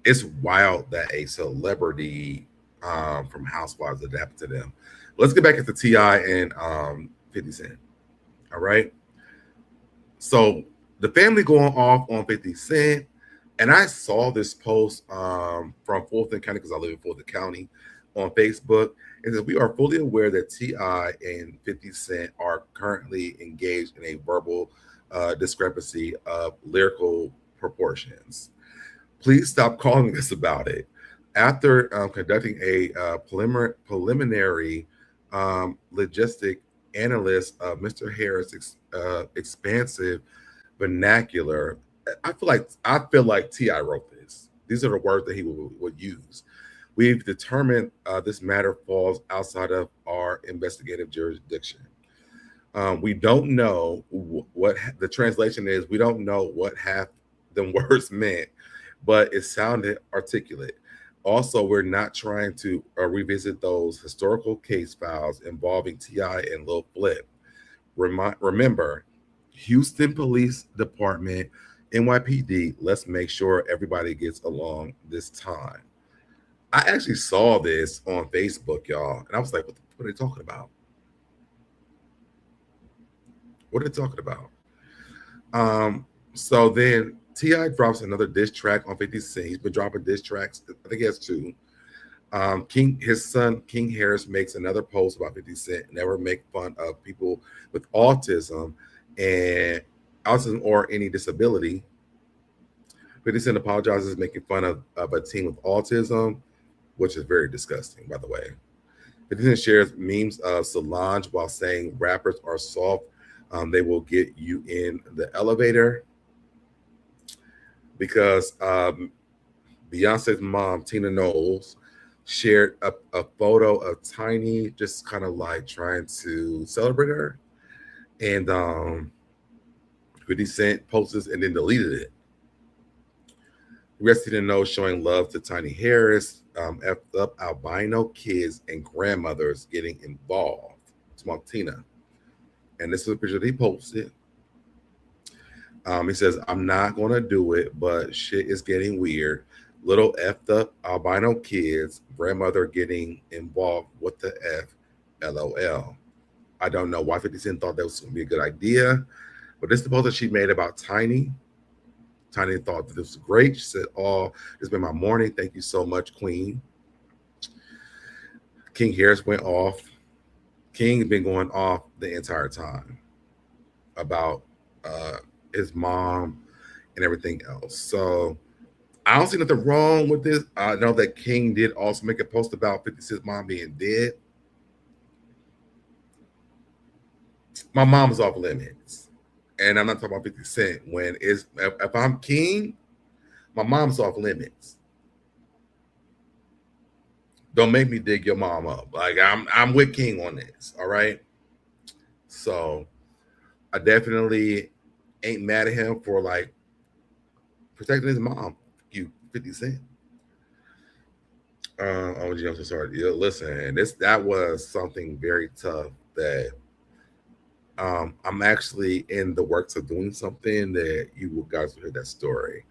it's wild that a celebrity from Housewives adapted to them. Let's get back into T.I. and 50 Cent. All right. So the family going off on 50 Cent. And I saw this post from Fulton County, because I live in Fulton County, on Facebook. It says, we are fully aware that T.I. and 50 Cent are currently engaged in a verbal discrepancy of lyrical proportions. Please stop calling us about it. After conducting a preliminary logistic analysis of Mr. Harris' expansive vernacular, I feel like T.I. wrote this. These are the words that he would use. We've determined this matter falls outside of our investigative jurisdiction. We don't know what the translation is. We don't know what half the words meant, but it sounded articulate. Also, we're not trying to revisit those historical case files involving T.I. and Lil Flip. Remember, Houston Police Department, NYPD, let's make sure everybody gets along this time. I actually saw this on Facebook, y'all, and I was like, what are they talking about? What are they talking about? So then T.I. drops another diss track on 50 Cent. He's been dropping diss tracks. I think he has two. His son, King Harris, makes another post about 50 Cent. Never make fun of people with autism or any disability. 50 Cent apologizes, making fun of a teen with autism, which is very disgusting, by the way. 50 Cent shares memes of Solange while saying rappers are soft. They will get you in the elevator. Because Beyonce's mom, Tina Knowles, shared a photo of Tiny just kind of like trying to celebrate her. And 50 Cent posted this and then deleted it. Rest didn't know showing love to Tiny Harris, effed up albino kids and grandmothers getting involved. It's Tina. And this is a picture that he posted. He says, I'm not going to do it, but shit is getting weird. Little effed up albino kids, grandmother getting involved. What the F? LOL. I don't know why 50 Cent thought that was going to be a good idea, but this is the post that she made about Tiny. Tiny thought that this was great. She said, oh, it's been my morning. Thank you so much, Queen. King Harris went off. King's been going off the entire time about his mom and everything else. So I don't see nothing wrong with this. I know that King did also make a post about 50 Cent's mom being dead. My mom's off limits. And I'm not talking about 50 Cent. When it's if I'm King, my mom's off limits. Don't make me dig your mom up. Like I'm with King on this. All right. So I definitely ain't mad at him for like protecting his mom. You 50 Cent. Oh, I'm so sorry. Yeah, listen, that was something very tough that I'm actually in the works of doing something that you guys will hear that story.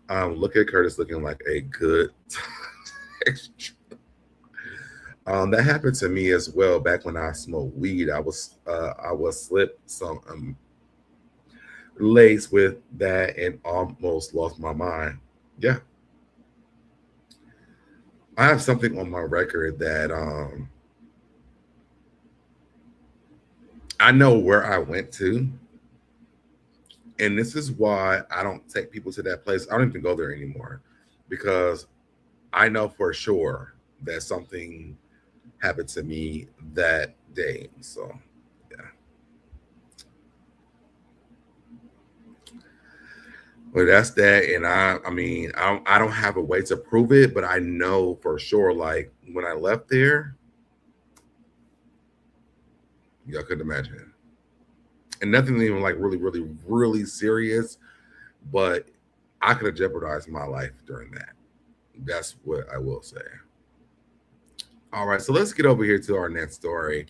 Look at Curtis looking like a good extra. That happened to me as well back when I smoked weed. I was slipped some laced with that and almost lost my mind. Yeah. I have something on my record that I know where I went to. And this is why I don't take people to that place. I don't even go there anymore because I know for sure that something happened to me that day. So, yeah. But that's that. And I mean, I don't have a way to prove it, but I know for sure, like when I left there, y'all couldn't imagine. And nothing even like really, really, really serious, but I could have jeopardized my life during that. That's what I will say. All right, so let's get over here to our next story.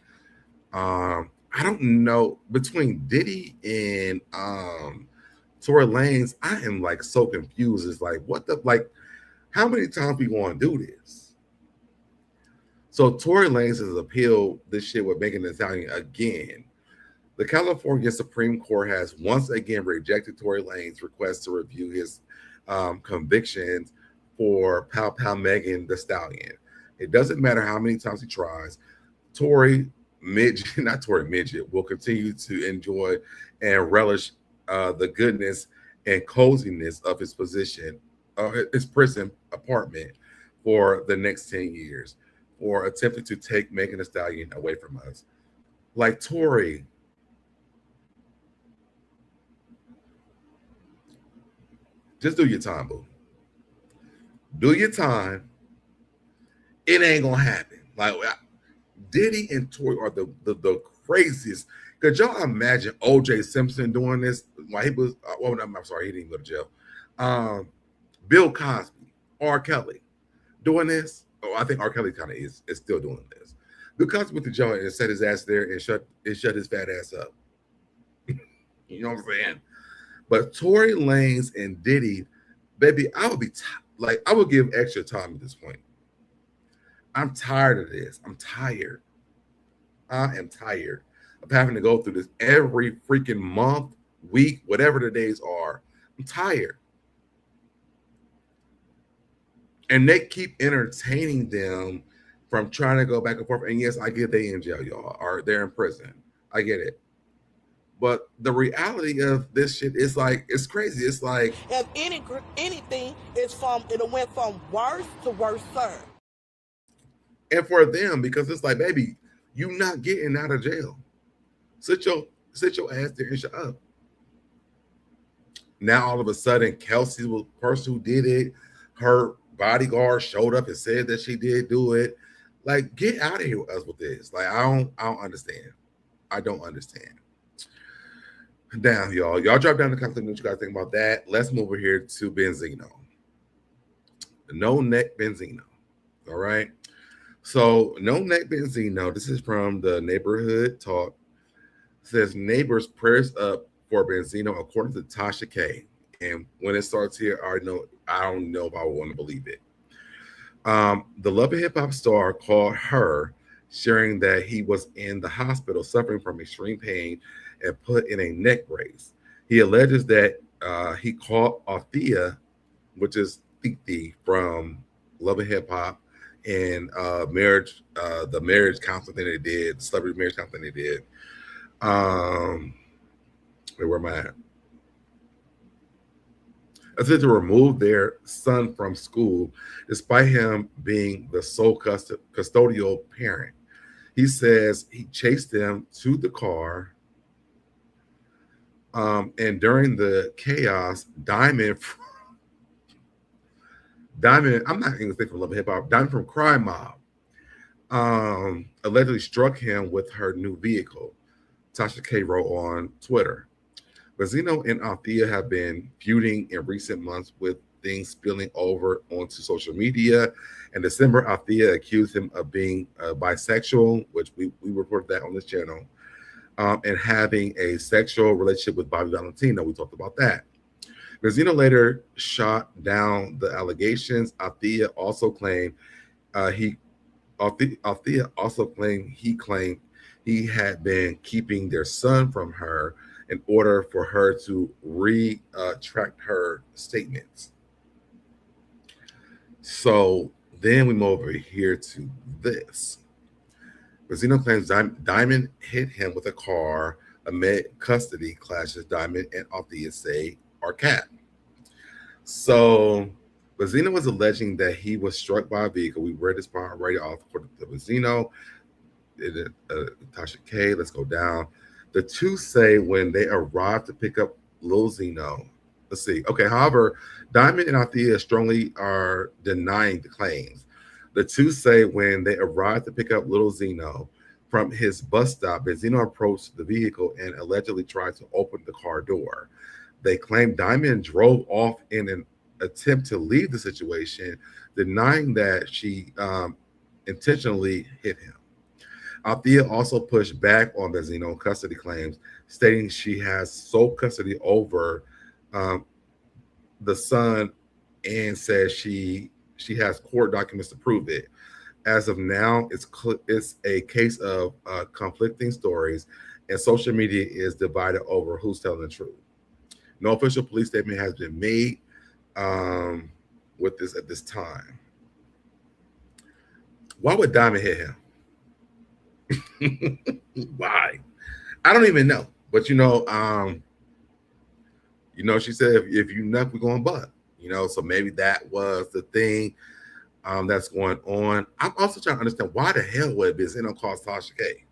I don't know, between Diddy and Tory Lanez, I am like so confused. It's like, what the, like, how many times we going to do this? So Tory Lanez has appealed this shit with Megan Thee Stallion again. The California Supreme Court has once again rejected Tory Lanez's request to review his convictions for Pow Pow Megan Thee Stallion. It doesn't matter how many times he tries. Tory Midget will continue to enjoy and relish the goodness and coziness of his prison apartment for the next 10 years, for attempting to take Megan Thee Stallion away from us. Like, Tory, just do your time, boo. Do your time. It ain't gonna happen. Like, Diddy and Tory are the craziest. Could y'all imagine O.J. Simpson doing this while he was? Well, I'm sorry, he didn't go to jail. Bill Cosby, R. Kelly, doing this. Oh, I think R. Kelly kind of is still doing this. Bill Cosby went to jail and set his ass there and shut his fat ass up. You know what I'm saying? But Tory Lanez and Diddy, baby, I would be like, I would give extra time at this point. I'm tired of this. I'm tired. I am tired of having to go through this every freaking month, week, whatever the days are. I'm tired. And they keep entertaining them from trying to go back and forth. And yes, I get they in jail, y'all, or they're in prison. I get it. But the reality of this shit is like, it's crazy. It's like, if anything, it went from worse to worse, sir. And for them, because it's like, baby, you not getting out of jail. Sit your ass there and shut up. Now all of a sudden, Kelsey was the person who did it. Her bodyguard showed up and said that she did do it. Like, get out of here with us with this. Like, I don't understand. I don't understand. Damn, y'all. Y'all drop down the comments what you guys think about that. Let's move over here to Benzino. No neck Benzino. All right. So, no neck Benzino. This is from the Neighborhood Talk. It says neighbors prayers up for Benzino according to Tasha K. And when it starts here, I don't know if I want to believe it. The Love and Hip Hop star called her, sharing that he was in the hospital suffering from extreme pain and put in a neck brace. He alleges that he called Althea, which is Titi from Love and Hip Hop, and the marriage counseling thing they did, the celebrity marriage counseling they did. Where am I at? I said to remove their son from school, despite him being the sole custodial parent. He says he chased them to the car. And during the chaos, Diamond, I'm not even thinking from Love and Hip Hop, Diamond from Crime Mob, allegedly struck him with her new vehicle. Tasha K wrote on Twitter. Benzino and Althea have been feuding in recent months with things spilling over onto social media. In December, Althea accused him of being bisexual, which we reported that on this channel, and having a sexual relationship with Bobby Valentino. We talked about that. Benzino later shot down the allegations. Althea also claimed he claimed he had been keeping their son from her in order for her to retract her statements. So then we move over here to this. Benzino claims Diamond hit him with a car amid custody clashes Diamond and Althea say are cat. So Benzino was alleging that he was struck by a vehicle. We read this part already off according to Benzino. Tasha K, let's go down. The two say when they arrived to pick up Lil Zeno. Let's see. Okay, however, Diamond and Althea strongly are denying the claims. The two say when they arrived to pick up Lil Zeno from his bus stop, Benzino approached the vehicle and allegedly tried to open the car door. They claim Diamond drove off in an attempt to leave the situation, denying that she intentionally hit him. Althea also pushed back on Benzino custody claims, stating she has sole custody over the son and says she has court documents to prove it. As of now, it's a case of conflicting stories, and social media is divided over who's telling the truth. No official police statement has been made with this at this time. Why would Diamond hit him? Why? I don't even know. But she said if you nut, we're going butt. So maybe that was the thing that's going on. I'm also trying to understand why the hell would Benzino call Tasha K?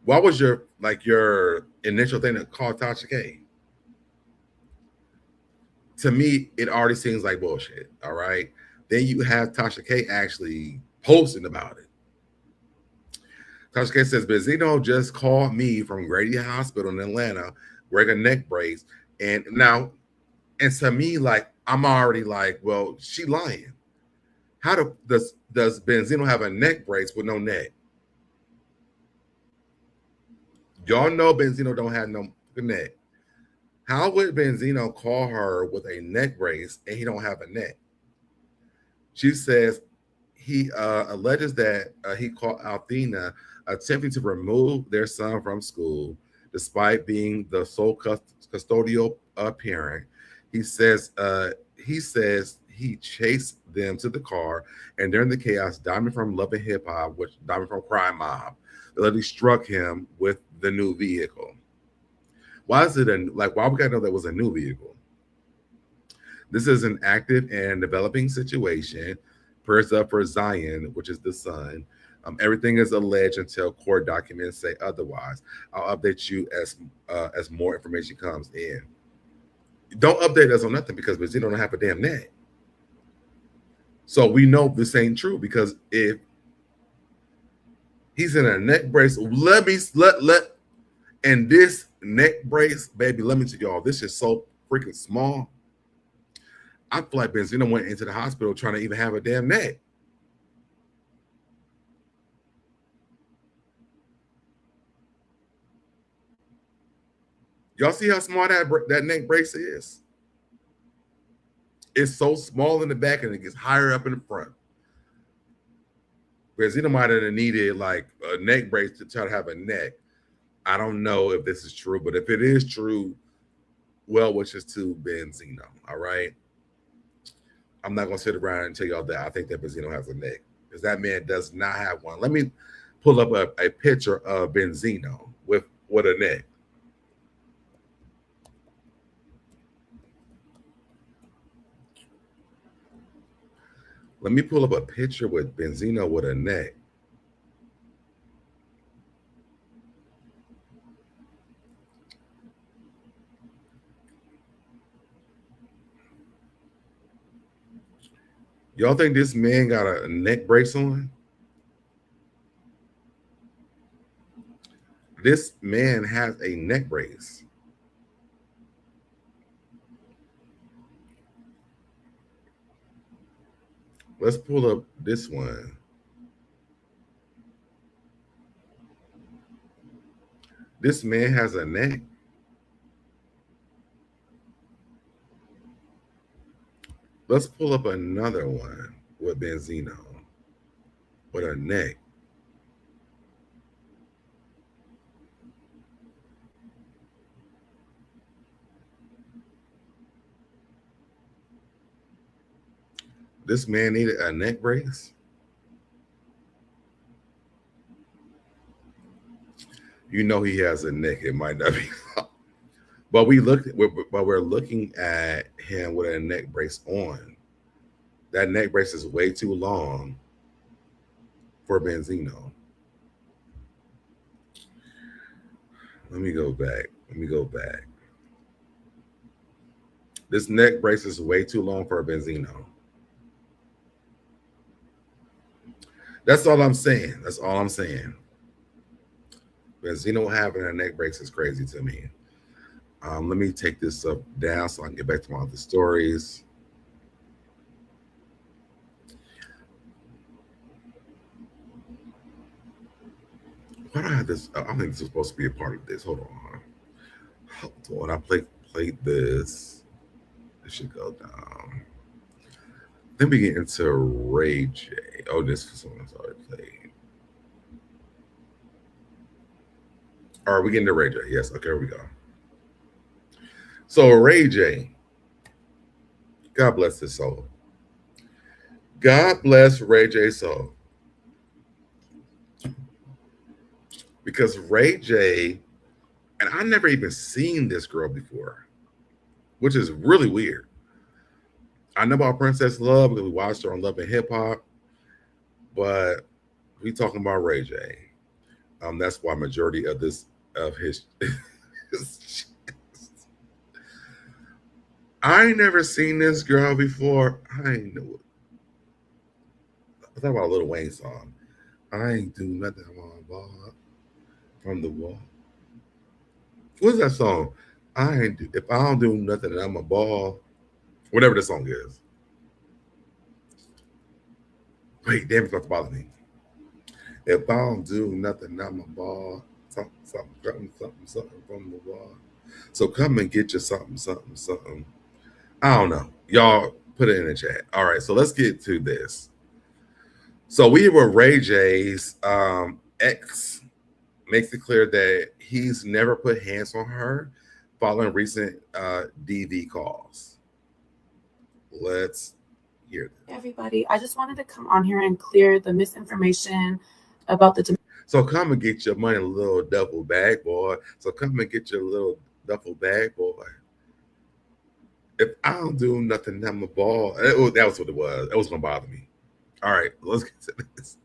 What was your initial thing to call Tasha K? To me, it already seems like bullshit. All right. Then you have Tasha K actually posting about it. Tasha K says, Benzino just called me from Grady Hospital in Atlanta wearing a neck brace. And to me, I'm already well, she lying. How does Benzino have a neck brace with no neck? Y'all know Benzino don't have no neck. How would Benzino call her with a neck brace and he don't have a neck? She says he alleges that he called Althea attempting to remove their son from school despite being the sole custodial parent. He says he chased them to the car, and during the chaos, Diamond from Love and Hip Hop, Diamond from Crime Mob, allegedly struck him with the new vehicle. Why is it why we gotta know that was a new vehicle? This is an active and developing situation. Prayers up for Zion, which is the son. Everything is alleged until court documents say otherwise. I'll update you as more information comes in. Don't update us on nothing because Benzino don't have a damn neck. So we know this ain't true because if he's in a neck brace, and this neck brace, baby, let me tell y'all, this is so freaking small. I feel like Benzino went into the hospital trying to even have a damn neck. Y'all see how small that neck brace is? It's so small in the back and it gets higher up in the front. Benzino might have needed like a neck brace to try to have a neck. I don't know if this is true, but if it is true, well wishes to Benzino. All right. I'm not gonna sit around and tell y'all that I think that Benzino has a neck because that man does not have one. Let me pull up a picture of Benzino with a neck. Let me pull up a picture with Benzino with a neck. Y'all think this man got a neck brace on? This man has a neck brace. Let's pull up this one. This man has a neck. Let's pull up another one with Benzino with a neck. This man needed a neck brace. You know he has a neck. It might not be, but we're looking at him with a neck brace on. That neck brace is way too long for Benzino. Let me go back. This neck brace is way too long for Benzino. That's all I'm saying. Benzino having a neck brace is crazy to me. Let me take this up down so I can get back to my other stories. Why do I have this? I think this is supposed to be a part of this. Hold on. I played this. It should go down. Then we get into Ray J. Oh, this is someone's already played. All right, we get into Ray J. Yes, okay, here we go. So Ray J, God bless his soul. God bless Ray J's soul. Because Ray J, and I never even seen this girl before, which is really weird. I know about Princess Love because we watched her on Love and Hip Hop, but we talking about Ray J. That's why majority of his I ain't never seen this girl before. I ain't know it. I thought about a Lil Wayne song. I ain't do nothing from the wall. What's that song? If I don't do nothing, I'm a ball. Whatever the song is. Wait, damn, it's about to bother me. If I don't do nothing, I'm a ball. Something from the wall. So come and get you something. I don't know. Y'all put it in the chat. All right, so let's get to this. So we were Ray J's ex makes it clear that he's never put hands on her following recent DV calls. Let's hear this. Everybody, I just wanted to come on here and clear the misinformation about the. So come and get your money, little duffel bag boy. So come and get your little duffel bag boy. If I don't do nothing, I'm a ball. That was what it was. That was gonna bother me. All right, let's get to this.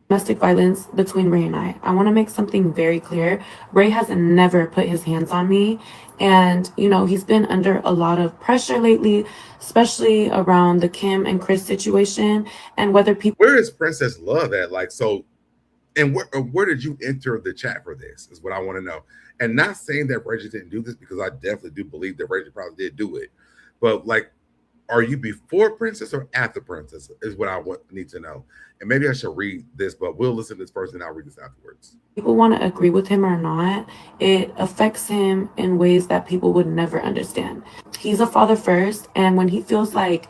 domestic violence between Ray and I. I want to make something very clear. Ray has never put his hands on me. And, you know, he's been under a lot of pressure lately, especially around the Kim and Chris situation and whether people. Where is Princess Love at? Like, so, and where did you enter the chat for this is what I want to know. And not saying that Rachel didn't do this, because I definitely do believe that Rachel probably did do it. But like, are you before Princess or after Princess is what I need to know. And maybe I should read this, but we'll listen to this first and I'll read this afterwards. People want to agree with him or not, it affects him in ways that people would never understand. He's a father first, and when he feels like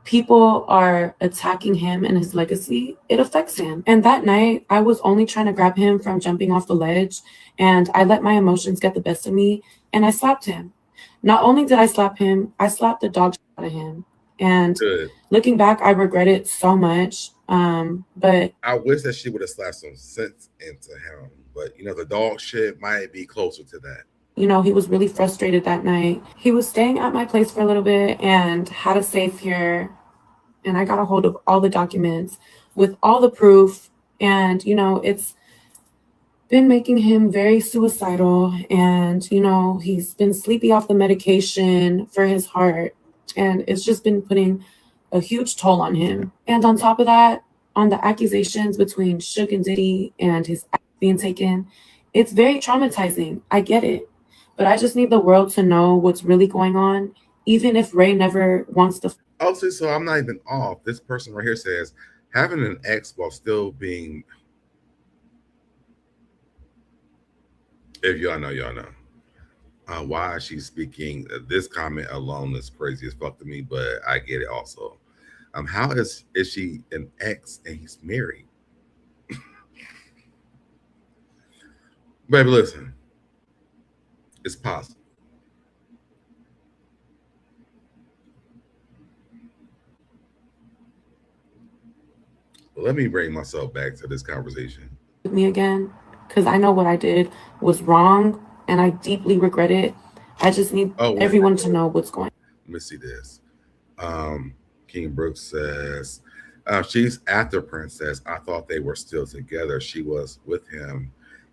people are attacking him and his legacy, it affects him. And that night, I was only trying to grab him from jumping off the ledge, and I let my emotions get the best of me, and I slapped him. Not only did I slap him, I slapped the dog out of him. And Good. Looking back, I regret it so much. But I wish that she would have slapped some sense into him. But, you know, the dog shit might be closer to that. You know, he was really frustrated that night. He was staying at my place for a little bit and had a safe here. And I got a hold of all the documents with all the proof. And, you know, it's been making him very suicidal. And, you know, he's been sleepy off the medication for his heart. And it's just been putting a huge toll on him. And on top of that, on the accusations between Suge and Diddy and his being taken, it's very traumatizing. I get it. But I just need the world to know what's really going on, even if Ray never wants to. Oh, so I'm not even off. This person right here says, having an ex while still being... If y'all know, y'all know. Why she's speaking, this comment alone is crazy as fuck to me, but I get it also. How is she an ex and he's married? Baby, listen. It's possible. Let me bring myself back to this conversation. Me again, because I know what I did was wrong and I deeply regret it. I just need everyone to know what's going on. Let me see this. King Brooks says, she's after Princess. I thought they were still together. She was with him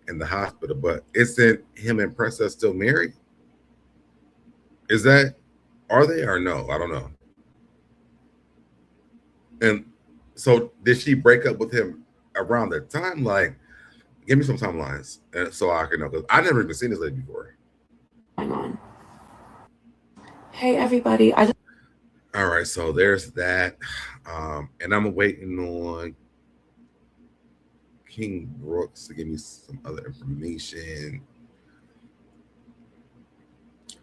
in the hospital, but isn't him and Princess still married? Is that, are they or no? I don't know. And so did she break up with him around the time? Like, give me some timelines so I can know, because I never even seen this lady before. Hang on. Hey, everybody. All right, so there's that. And I'm waiting on King Brooks to give me some other information.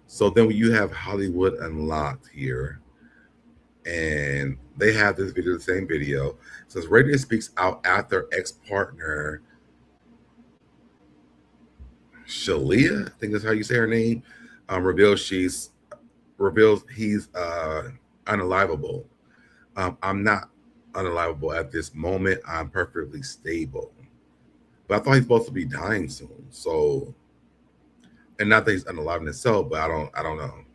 So then you have Hollywood Unlocked here. And they have this video, the same video. It says Radio speaks out after ex-partner Shalia, I think that's how you say her name, reveals he's unalivable. I'm not unalivable at this moment. I'm perfectly stable. But I thought he's supposed to be dying soon. So, and not that he's unalive in itself, but I don't know.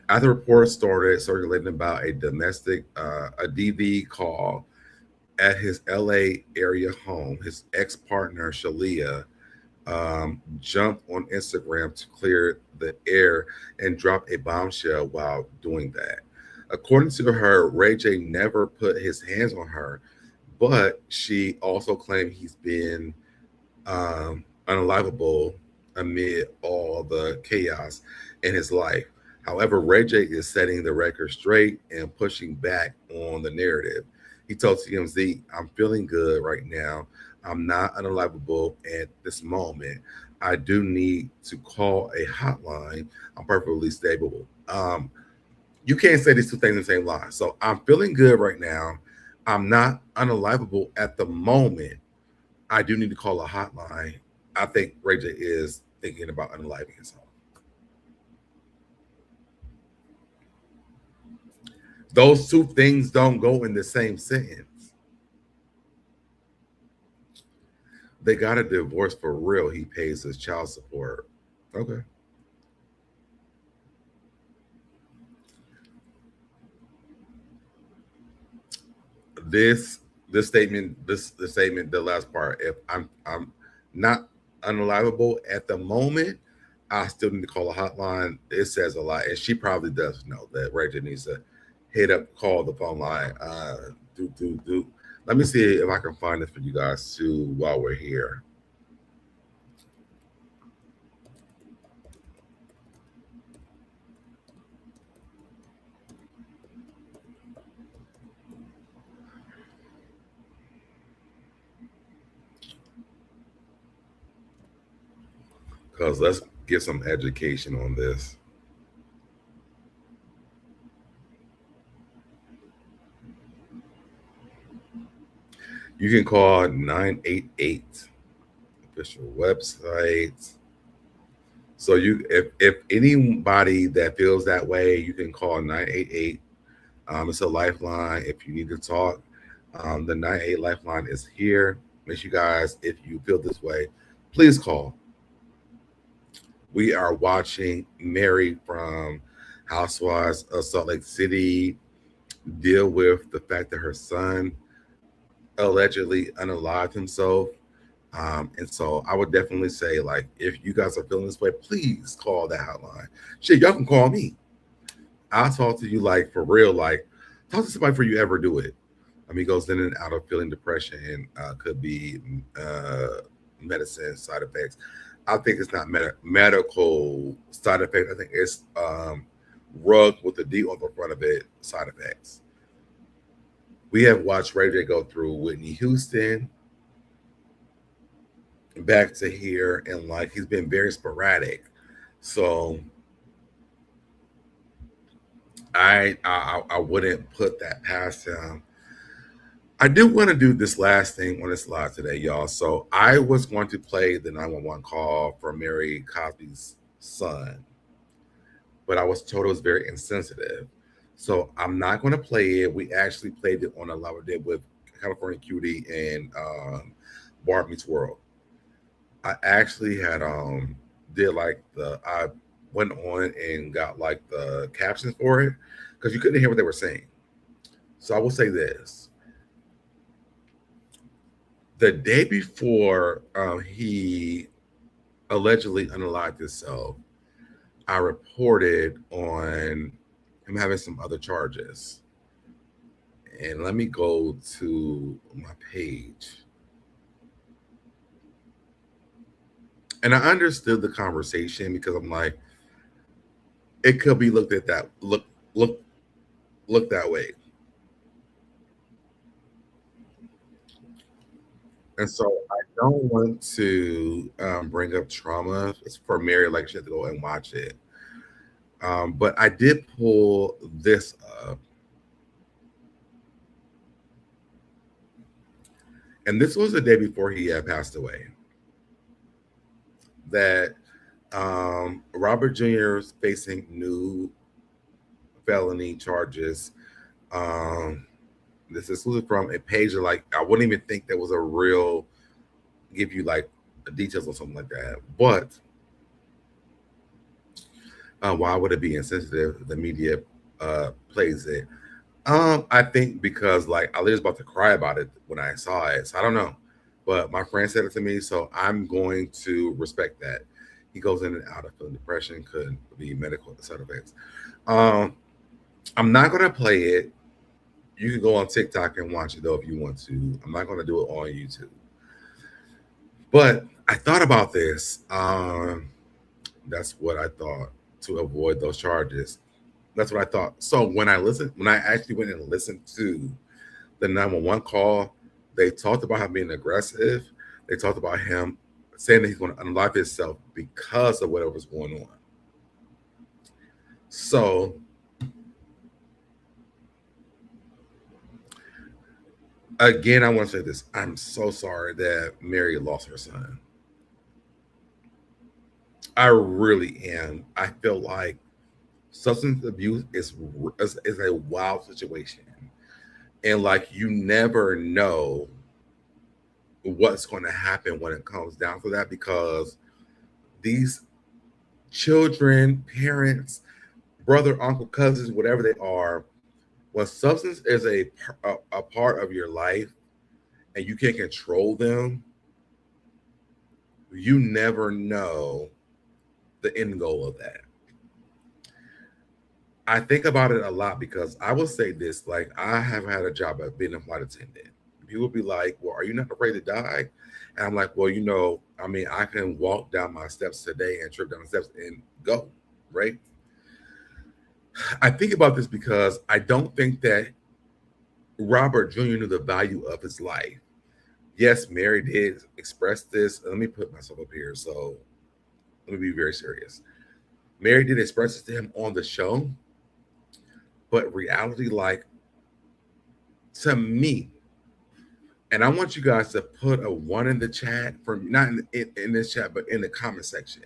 After reports started circulating about a domestic, a DV call at his LA area home, his ex-partner Shalia jumped on Instagram to clear the air and drop a bombshell while doing that. According to her, Ray J never put his hands on her, but she also claimed he's been unalivable amid all the chaos in his life. However, Ray J is setting the record straight and pushing back on the narrative. He told TMZ, "I'm feeling good right now. I'm not unalivable at this moment. I do need to call a hotline. I'm perfectly stable." You can't say these two things in the same line. So I'm feeling good right now. I'm not unalivable at the moment. I do need to call a hotline. I think Ray J is thinking about unaliving himself. Those two things don't go in the same sentence. They got a divorce for real. He pays his child support. Okay. This this statement, the last part. If I'm not unreliable at the moment, I still need to call a hotline. It says a lot, and she probably does know that Rachel needs to call the phone line. Do. Let me see if I can find this for you guys too while we're here. Because let's get some education on this. You can call 988 official website. So if anybody that feels that way, you can call 988. It's a lifeline if you need to talk. The 988 lifeline is here. Make sure you guys, if you feel this way, please call. We are watching Mary from Housewives of Salt Lake City deal with the fact that her son allegedly unalived himself. And so I would definitely say, like, if you guys are feeling this way, please call that hotline. Shit, y'all can call me. I'll talk to you, like, for real. Like, talk to somebody before you ever do it. I mean, goes in and out of feeling depression, could be medicine side effects. I think it's not medical side effects. I think it's rug with the D on the front of it side effects. We have watched Ray J go through Whitney Houston, back to here, and like he's been very sporadic. So I wouldn't put that past him. I do want to do this last thing on this live today, y'all. So I was going to play the 911 call for Mary Cosby's son, but I was told it was very insensitive. So I'm not going to play it. We actually played it on a live did with California Cutie and Barbie Meets World. I actually had I went on and got like the captions for it because you couldn't hear what they were saying. So I will say this. The day before he allegedly unalived himself, I reported on him having some other charges. And let me go to my page. And I understood the conversation because I'm like, it could be looked at that look that way. And so I don't want to bring up trauma. It's for Mary, like she had to go and watch it. But I did pull this up. And this was the day before he had passed away. That Robert Jr. is facing new felony charges. This is from a page of like, I wouldn't even think that was a real, give you like the details or something like that. But why would it be insensitive? The media plays it. I think because like I was about to cry about it when I saw it. So I don't know. But my friend said it to me, so I'm going to respect that. He goes in and out of feeling depression, could be medical side effects. I'm not going to play it. You can go on TikTok and watch it, though, if you want to. I'm not going to do it on YouTube. But I thought about this. That's what I thought to avoid those charges. That's what I thought. So when I actually went and listened to the 911 call, they talked about him being aggressive. They talked about him saying that he's going to unalive himself because of whatever was going on. So again, I want to say this. I'm so sorry that Mary lost her son. I really am. I feel like substance abuse is a wild situation. And like you never know what's going to happen when it comes down to that, because these children, parents, brother, uncle, cousins, whatever they are, when substance is a part of your life, and you can't control them, you never know the end goal of that. I think about it a lot because I will say this, like I have had a job of being a flight attendant. People be like, well, are you not afraid to die? And I'm like, well, I mean, I can walk down my steps today and trip down the steps and go, right? I think about this because I don't think that Robert Jr. knew the value of his life. Yes, Mary did express this. Let me put myself up here. So let me be very serious. Mary did express it to him on the show, but reality, like to me, and I want you guys to put a 1 in the chat for not in this chat, but in the comment section.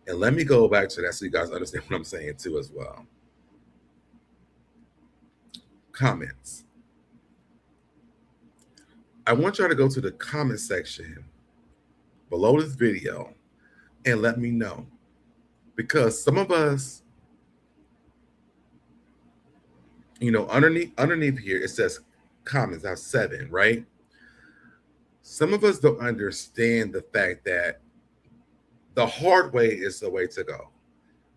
And let me go back to that so you guys understand what I'm saying too as well. Comments. I want y'all to go to the comment section below this video and let me know. Because some of us, underneath here, it says comments. I have 7, right? Some of us don't understand the fact that the hard way is the way to go.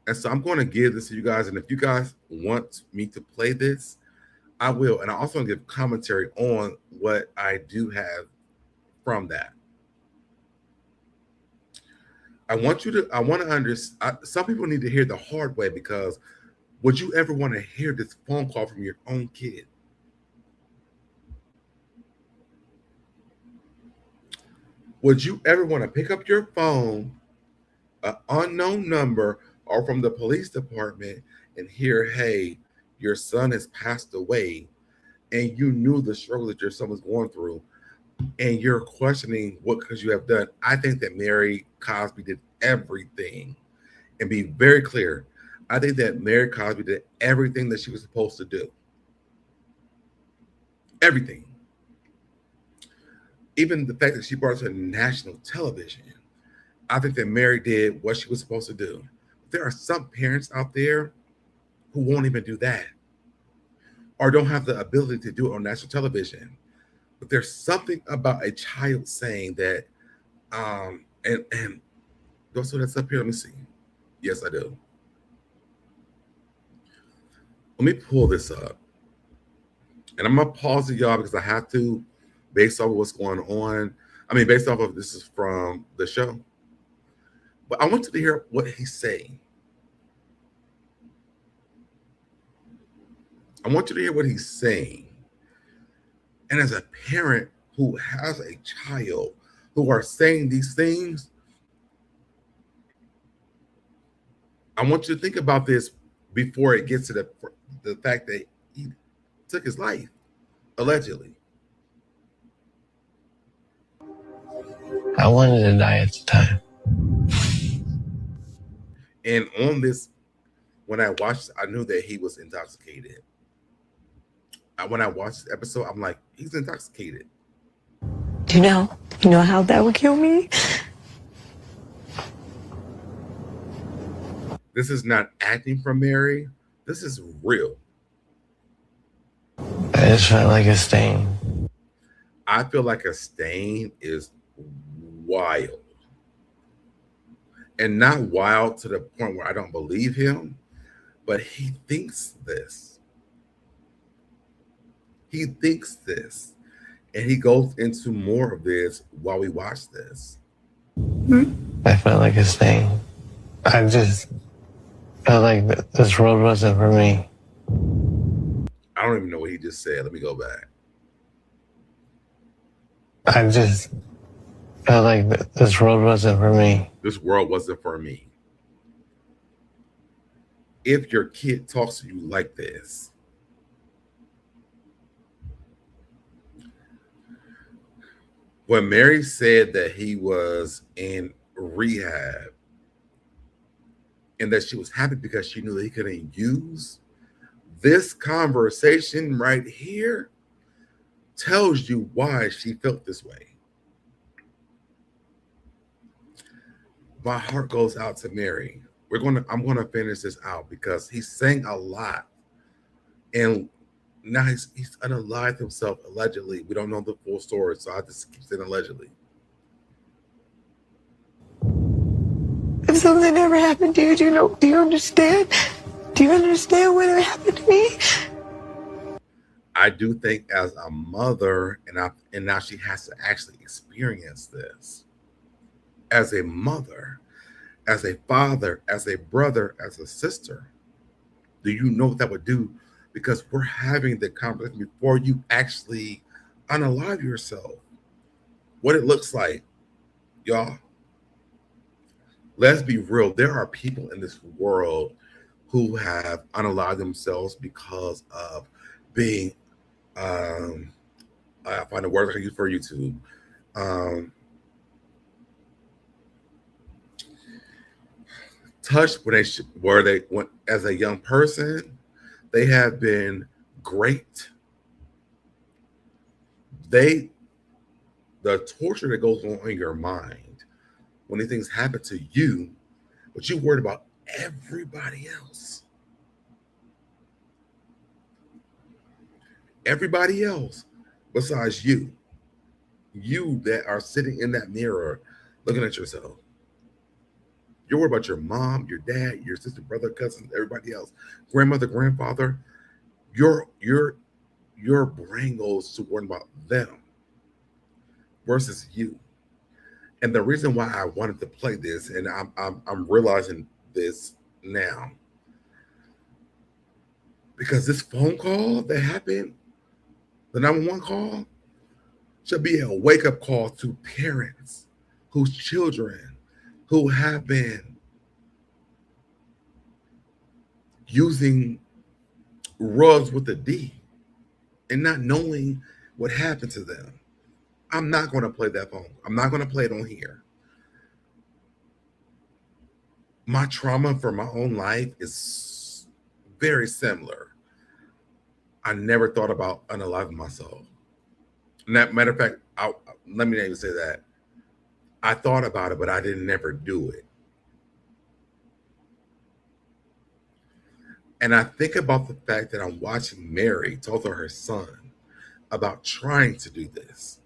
And so I'm going to give this to you guys. And if you guys want me to play this, I will. And I also give commentary on what I do have from that. I want to understand. Some people need to hear the hard way, because would you ever want to hear this phone call from your own kid? Would you ever want to pick up your phone, an unknown number, or from the police department and hear, hey, your son has passed away, and you knew the struggle that your son was going through, and you're questioning what could you have done? I think that Mary Cosby did everything. And be very clear, I think that Mary Cosby did everything that she was supposed to do. Everything. Even the fact that she brought it to national television. I think that Mary did what she was supposed to do. There are some parents out there who won't even do that, or don't have the ability to do it on national television. But there's something about a child saying that, and also that's up here. Let me see. Yes, I do. Let me pull this up. And I'm gonna pause it, y'all, because I have to, based off of what's going on. I mean, based off of this is from the show. But I want you to hear what he's saying. I want you to hear what he's saying. And as a parent who has a child who are saying these things, I want you to think about this before it gets to the fact that he took his life, allegedly. I wanted to die at the time. And on this, when I watched, I knew that he was intoxicated. When I watched this episode, I'm like, he's intoxicated. You know how that would kill me? This is not acting from Mary. This is real. I just felt like a stain. I feel like a stain is wild. And not wild to the point where I don't believe him, but he thinks this. He thinks this. And he goes into more of this while we watch this. I felt like a stain. I just felt like this world wasn't for me. I don't even know what he just said. Let me go back. I just felt like this world wasn't for me. This world wasn't for me. If your kid talks to you like this, when Mary said that he was in rehab and that she was happy because she knew that he couldn't use, this conversation right here tells you why she felt this way. My heart goes out to Mary. I'm gonna finish this out because he's saying a lot. And Now he's unalived himself allegedly. We don't know the full story, so I just keep saying allegedly. If something ever happened to you, do you understand? Do you understand what happened to me? I do think as a mother, and now she has to actually experience this. As a mother, as a father, as a brother, as a sister, do you know what that would do? Because we're having the conversation before you actually unalive yourself. What it looks like, y'all. Let's be real. There are people in this world who have unalived themselves because of being, I find the word I can use for YouTube. Touched where they went as a young person. They have been great. The torture that goes on in your mind when these things happen to you, but you're worried about everybody else. Everybody else besides you. You that are sitting in that mirror looking at yourself. You're worried about your mom, your dad, your sister, brother, cousins, everybody else, grandmother, grandfather. Your brain goes to worrying about them versus you. And the reason why I wanted to play this, and I'm realizing this now, because this phone call that happened, the 911 call, should be a wake-up call to parents whose children who have been using rugs with a D and not knowing what happened to them. I'm not going to play that phone. I'm not going to play it on here. My trauma for my own life is very similar. I never thought about unaliving myself. Matter of fact, let me not even say that. I thought about it, but I didn't never do it. And I think about the fact that I'm watching Mary talk to her son about trying to do this.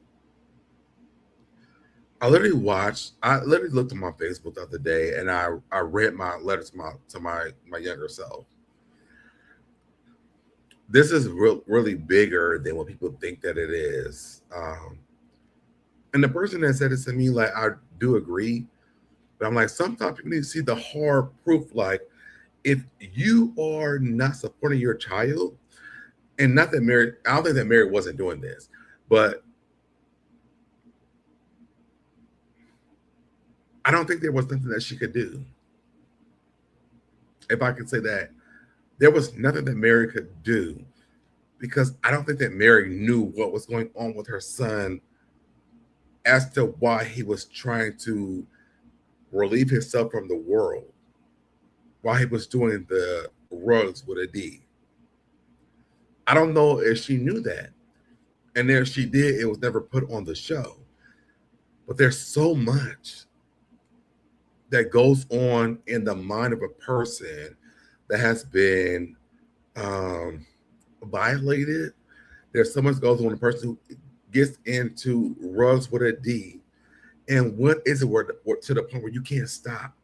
I literally looked at my Facebook the other day, and I read my letter to my younger self. This is really bigger than what people think that it is. And the person that said it to me, like, I do agree, but I'm like, sometimes people need to see the hard proof. Like, if you are not supporting your child, and not that Mary, I don't think that Mary wasn't doing this, but I don't think there was nothing that she could do. If I could say that, there was nothing that Mary could do, because I don't think that Mary knew what was going on with her son as to why he was trying to relieve himself from the world, while he was doing the rugs with a D. I don't know if she knew that. And if she did, it was never put on the show. But there's so much that goes on in the mind of a person that has been violated. There's so much goes on in a person who gets into rugs with a D. And what is it where to the point where you can't stop?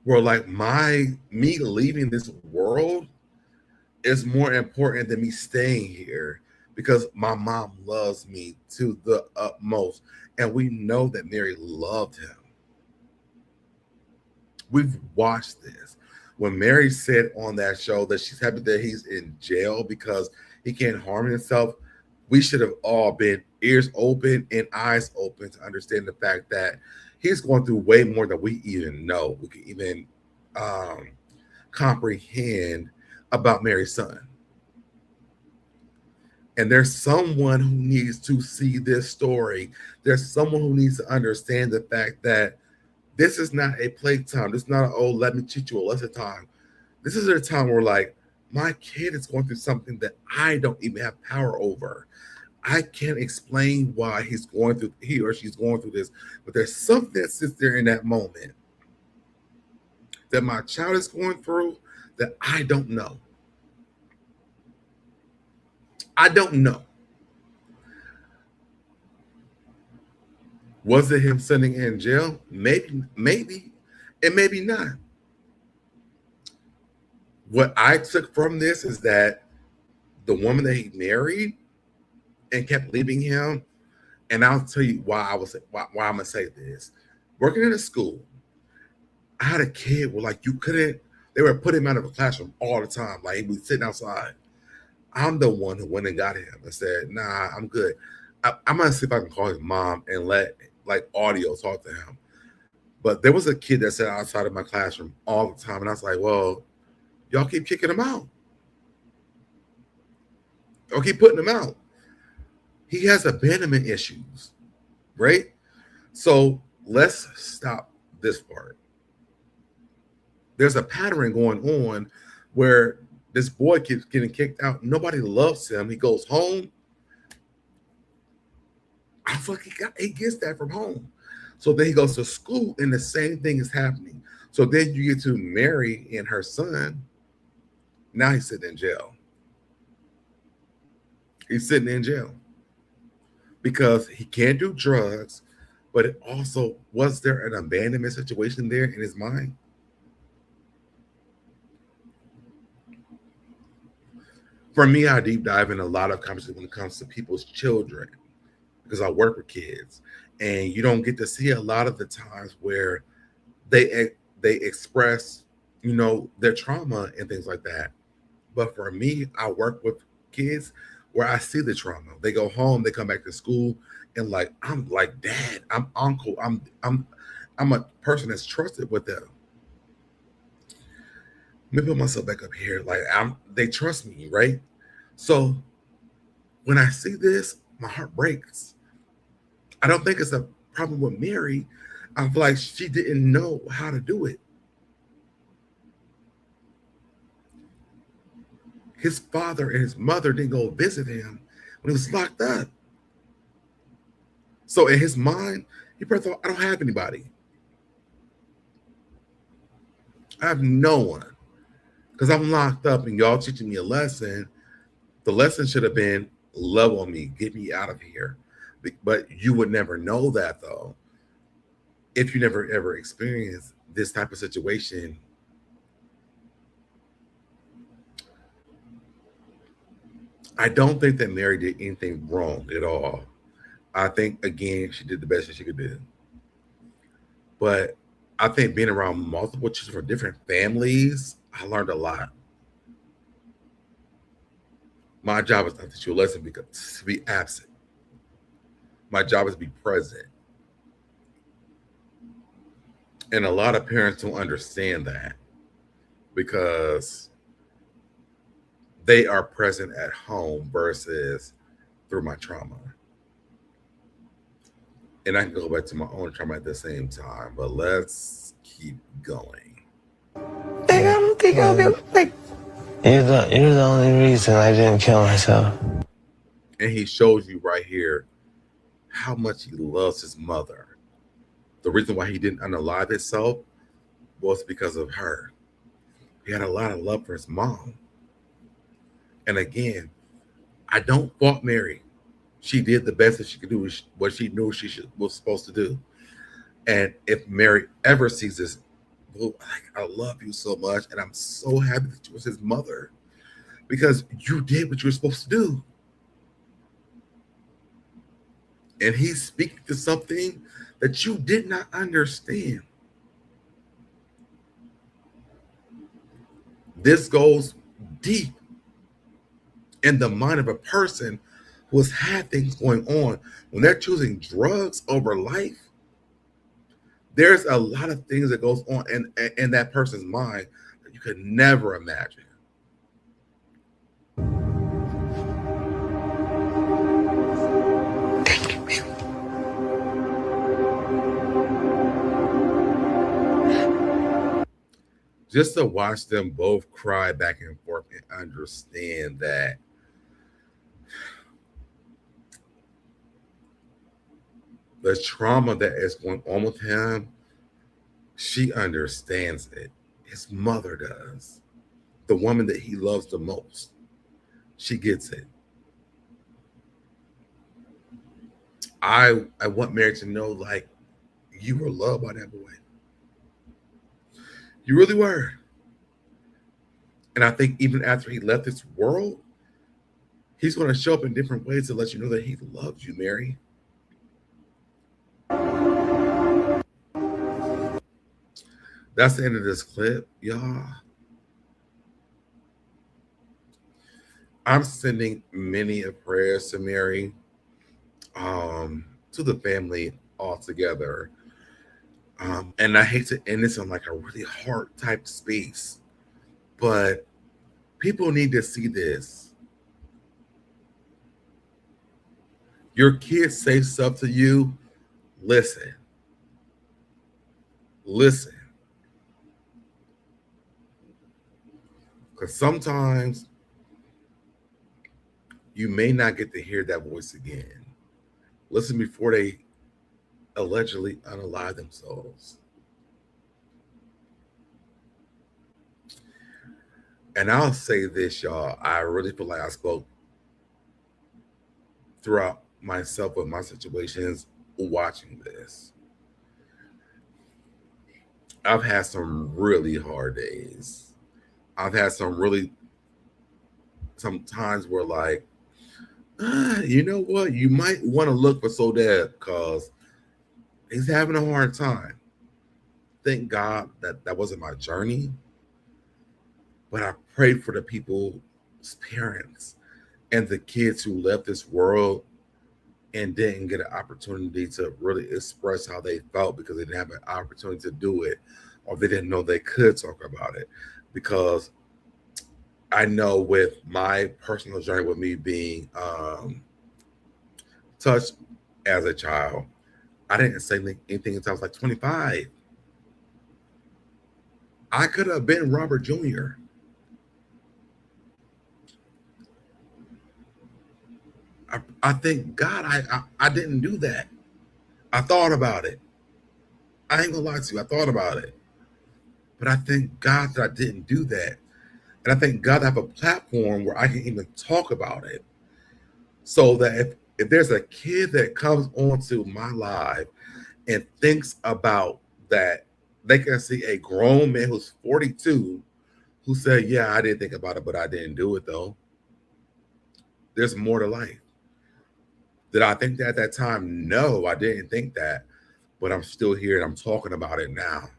Where like me leaving this world is more important than me staying here, because my mom loves me to the utmost. And we know that Mary loved him. We've watched this. When Mary said on that show that she's happy that he's in jail because he can't harm himself, we should have all been ears open and eyes open to understand the fact that he's going through way more than we even know. We can even comprehend about Mary's son. And there's someone who needs to see this story. There's someone who needs to understand the fact that this is not a playtime. This is not let me cheat you a lesson time. This is a time where, like, my kid is going through something that I don't even have power over. I can't explain why he or she's going through this, but there's something that sits there in that moment that my child is going through that I don't know. I don't know. Was it him sitting in jail? Maybe, and maybe not. What I took from this is that the woman that he married and kept leaving him, and I'll tell you why I'm gonna say this. Working in a school, I had a kid where like they were putting him out of a classroom all the time. Like he was sitting outside. I'm the one who went and got him and said, nah, I'm good. I'm gonna see if I can call his mom and let like audio talk to him. But there was a kid that sat outside of my classroom all the time, and I was like, well, y'all keep kicking him out. Y'all keep putting him out. He has abandonment issues, right? So let's stop this part. There's a pattern going on where this boy keeps getting kicked out. Nobody loves him. He goes home. He gets that from home. So then he goes to school and the same thing is happening. So then you get to Mary and her son. Now he's sitting in jail. He's sitting in jail because he can't do drugs, but it also, was there an abandonment situation there in his mind? For me, I deep dive in a lot of conversations when it comes to people's children because I work with kids, and you don't get to see a lot of the times where they express, their trauma and things like that. But for me, I work with kids where I see the trauma. They go home, they come back to school, and like I'm like dad, I'm uncle, I'm a person that's trusted with them. Let me put myself back up here. Like they trust me, right? So when I see this, my heart breaks. I don't think it's a problem with Mary. I feel like she didn't know how to do it. His father and his mother didn't go visit him when he was locked up. So in his mind, he probably thought, I don't have anybody. I have no one because I'm locked up and y'all teaching me a lesson. The lesson should have been love on me, get me out of here. But you would never know that though if you never ever experienced this type of situation. I don't think that Mary did anything wrong at all. I think, again, she did the best that she could do. But I think being around multiple children from different families, I learned a lot. My job is not to teach you a lesson, because to be absent. My job is to be present. And a lot of parents don't understand that because they are present at home versus through my trauma. And I can go back to my own trauma at the same time, but let's keep going. I don't think I'll be like. You're the only reason I didn't kill myself. And he shows you right here how much he loves his mother. The reason why he didn't unalive himself was because of her. He had a lot of love for his mom. And again, I don't fault Mary. She did the best that she could do, what she knew was supposed to do. And if Mary ever sees this, I love you so much, and I'm so happy that you was his mother because you did what you were supposed to do. And he's speaking to something that you did not understand. This goes deep in the mind of a person who has had things going on. When they're choosing drugs over life, there's a lot of things that goes on in that person's mind that you could never imagine. Just to watch them both cry back and forth and understand that the trauma that is going on with him, she understands it. His mother does. The woman that he loves the most, she gets it. I want Mary to know, like, you were loved by that boy. You really were. And I think even after he left this world, he's going to show up in different ways to let you know that he loves you, Mary. That's the end of this clip, y'all. I'm sending many of prayers to Mary, to the family altogether. And I hate to end this on like a really hard type space, but people need to see this. Your kids say stuff to you, listen. Listen. Because sometimes you may not get to hear that voice again. Listen before they allegedly unalive themselves. And I'll say this, y'all. I really feel like I spoke throughout myself with my situations watching this. I've had some really hard days. I've had some times where, like, you know what? You might want to look for SoDeb because he's having a hard time. Thank God that wasn't my journey. But I pray for the people's parents and the kids who left this world and didn't get an opportunity to really express how they felt because they didn't have an opportunity to do it, or they didn't know they could talk about it. Because I know with my personal journey, with me being touched as a child, I didn't say anything until I was like 25. I could have been Robert Jr. I thank God I didn't do that. I thought about it. I ain't gonna lie to you. I thought about it. But I thank God that I didn't do that. And I thank God I have a platform where I can even talk about it. So that if there's a kid that comes onto my live and thinks about that, they can see a grown man who's 42 who said, yeah, I didn't think about it, but I didn't do it though. There's more to life. Did I think that at that time? No, I didn't think that, but I'm still here and I'm talking about it now.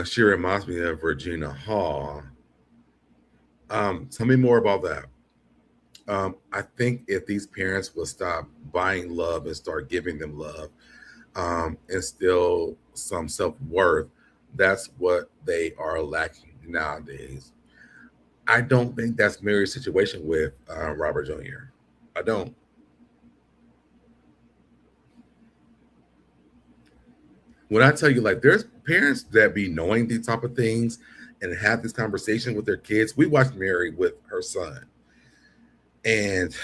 She reminds me of Regina Hall. Tell me more about that. I think if these parents will stop buying love and start giving them love, instill some self-worth, that's what they are lacking nowadays. I don't think that's Mary's situation with Robert Jr. I don't. When I tell you, like, there's parents that be knowing these type of things and have this conversation with their kids. We watched Mary with her son. And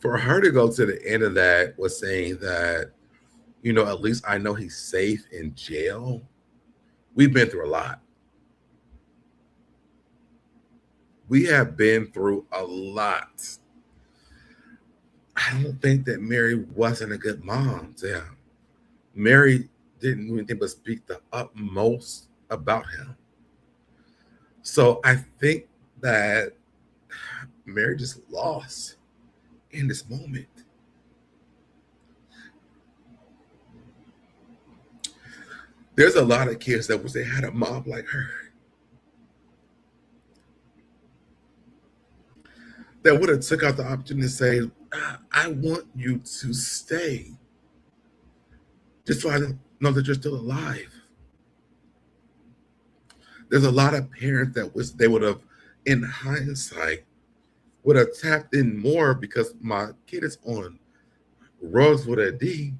for her to go to the end of that was saying that, you know, at least I know he's safe in jail. We've been through a lot. We have been through a lot. I don't think that Mary wasn't a good mom to him. Mary didn't do anything but speak the utmost about him. So I think that Mary just lost in this moment. There's a lot of kids that wish they had a mom like her, that would have took out the opportunity to say, I want you to stay, just so I know that you're still alive. There's a lot of parents that wish they would have, in hindsight, would have tapped in more because my kid is on Rosewood at D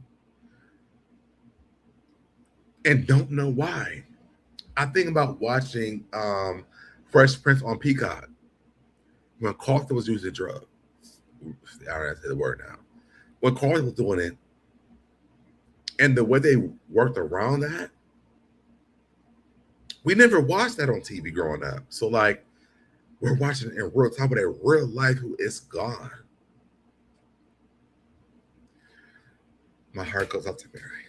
and don't know why. I think about watching Fresh Prince on Peacock when Carter was using drugs. I don't have to say the word now. When Carter was doing it, and the way they worked around that We never watched that on TV growing up. So like, we're watching it in real time, but in real life, who is gone. My heart goes out to Mary.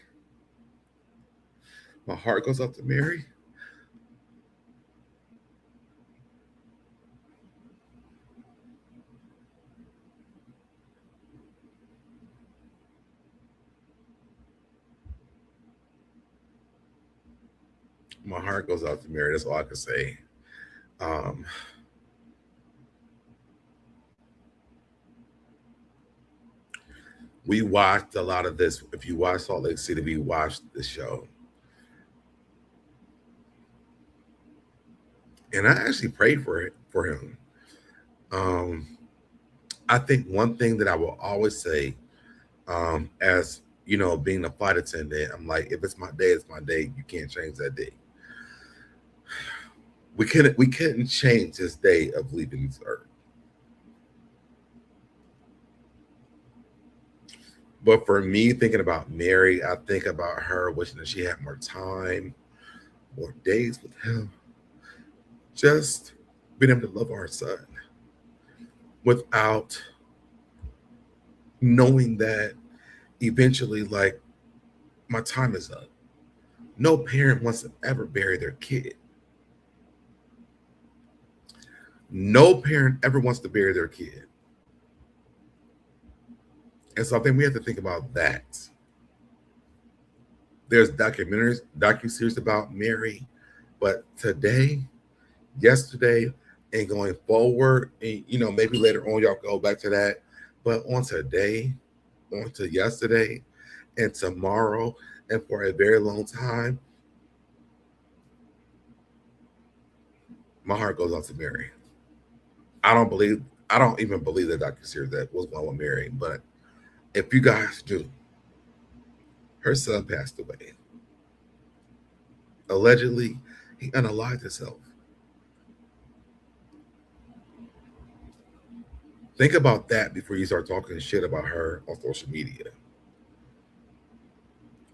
My heart goes out to Mary. My heart goes out to Mary. That's all I can say. We watched a lot of this. If you watch Salt Lake City, we watched the show. And I actually prayed for him. I think one thing that I will always say, as you know, being a flight attendant, I'm like, if it's my day, it's my day. You can't change that day. We couldn't change this day of leaving this earth. But for me, thinking about Mary, I think about her wishing that she had more time, more days with him, just being able to love our son without knowing that eventually, like, my time is up. No parent wants to ever bury their kid. No parent ever wants to bury their kid. And so I think we have to think about that. There's docuseries about Mary, but today, yesterday, and going forward, and you know, maybe later on y'all go back to that, but on today, on to yesterday, and tomorrow, and for a very long time, my heart goes out to Mary. I don't even believe the docuseries that was going with Mary, but if you guys do, her son passed away. Allegedly, he unalived himself. Think about that before you start talking shit about her on social media.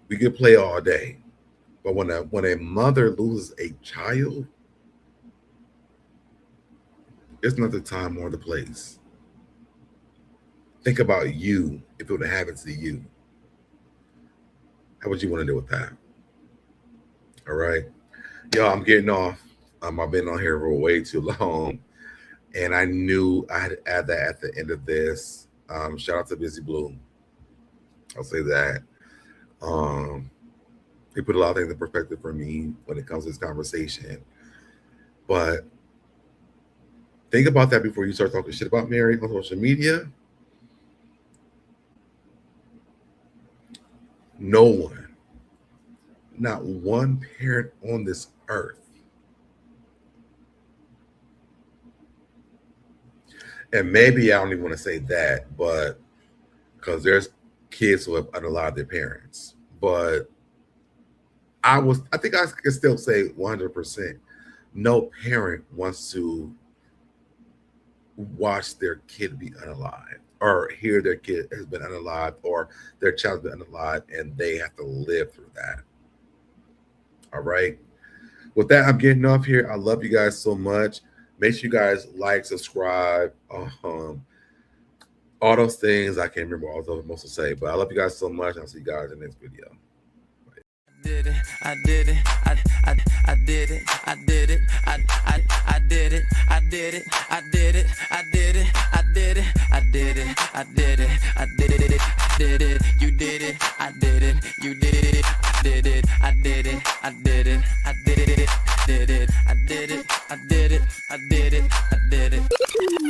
We could play all day, but when a mother loses a child, it's not the time or the place. Think about you if it would have happened to you. How would you want to deal with that? All right. Y'all, I'm getting off. I've been on here for way too long. And I knew I had to add that at the end of this. Shout out to Busy Blue. I'll say that. He put a lot of things in perspective for me when it comes to this conversation. But think about that before you start talking shit about Mary on social media. No one, not one parent on this earth, and maybe I don't even want to say that, but because there's kids who have unalived their parents, but I think I can still say 100%, no parent wants to watch their kid be unalived, or hear their kid has been unalived, or their child's been unalived, and they have to live through that. All right. With that, I'm getting off here. I love you guys so much. Make sure you guys like, subscribe, all those things. I can't remember all those I'm supposed to say, but I love you guys so much. I'll see you guys in the next video. Did it, I did it, I did it, I did it, I did it, I did it, I did it, I did it, I did it, I did it, I did it, I did it, did it, you did it, I did it, you did it, did it, I did it, I did it, I did it, did it, I did it, I did it, I did it, I did it.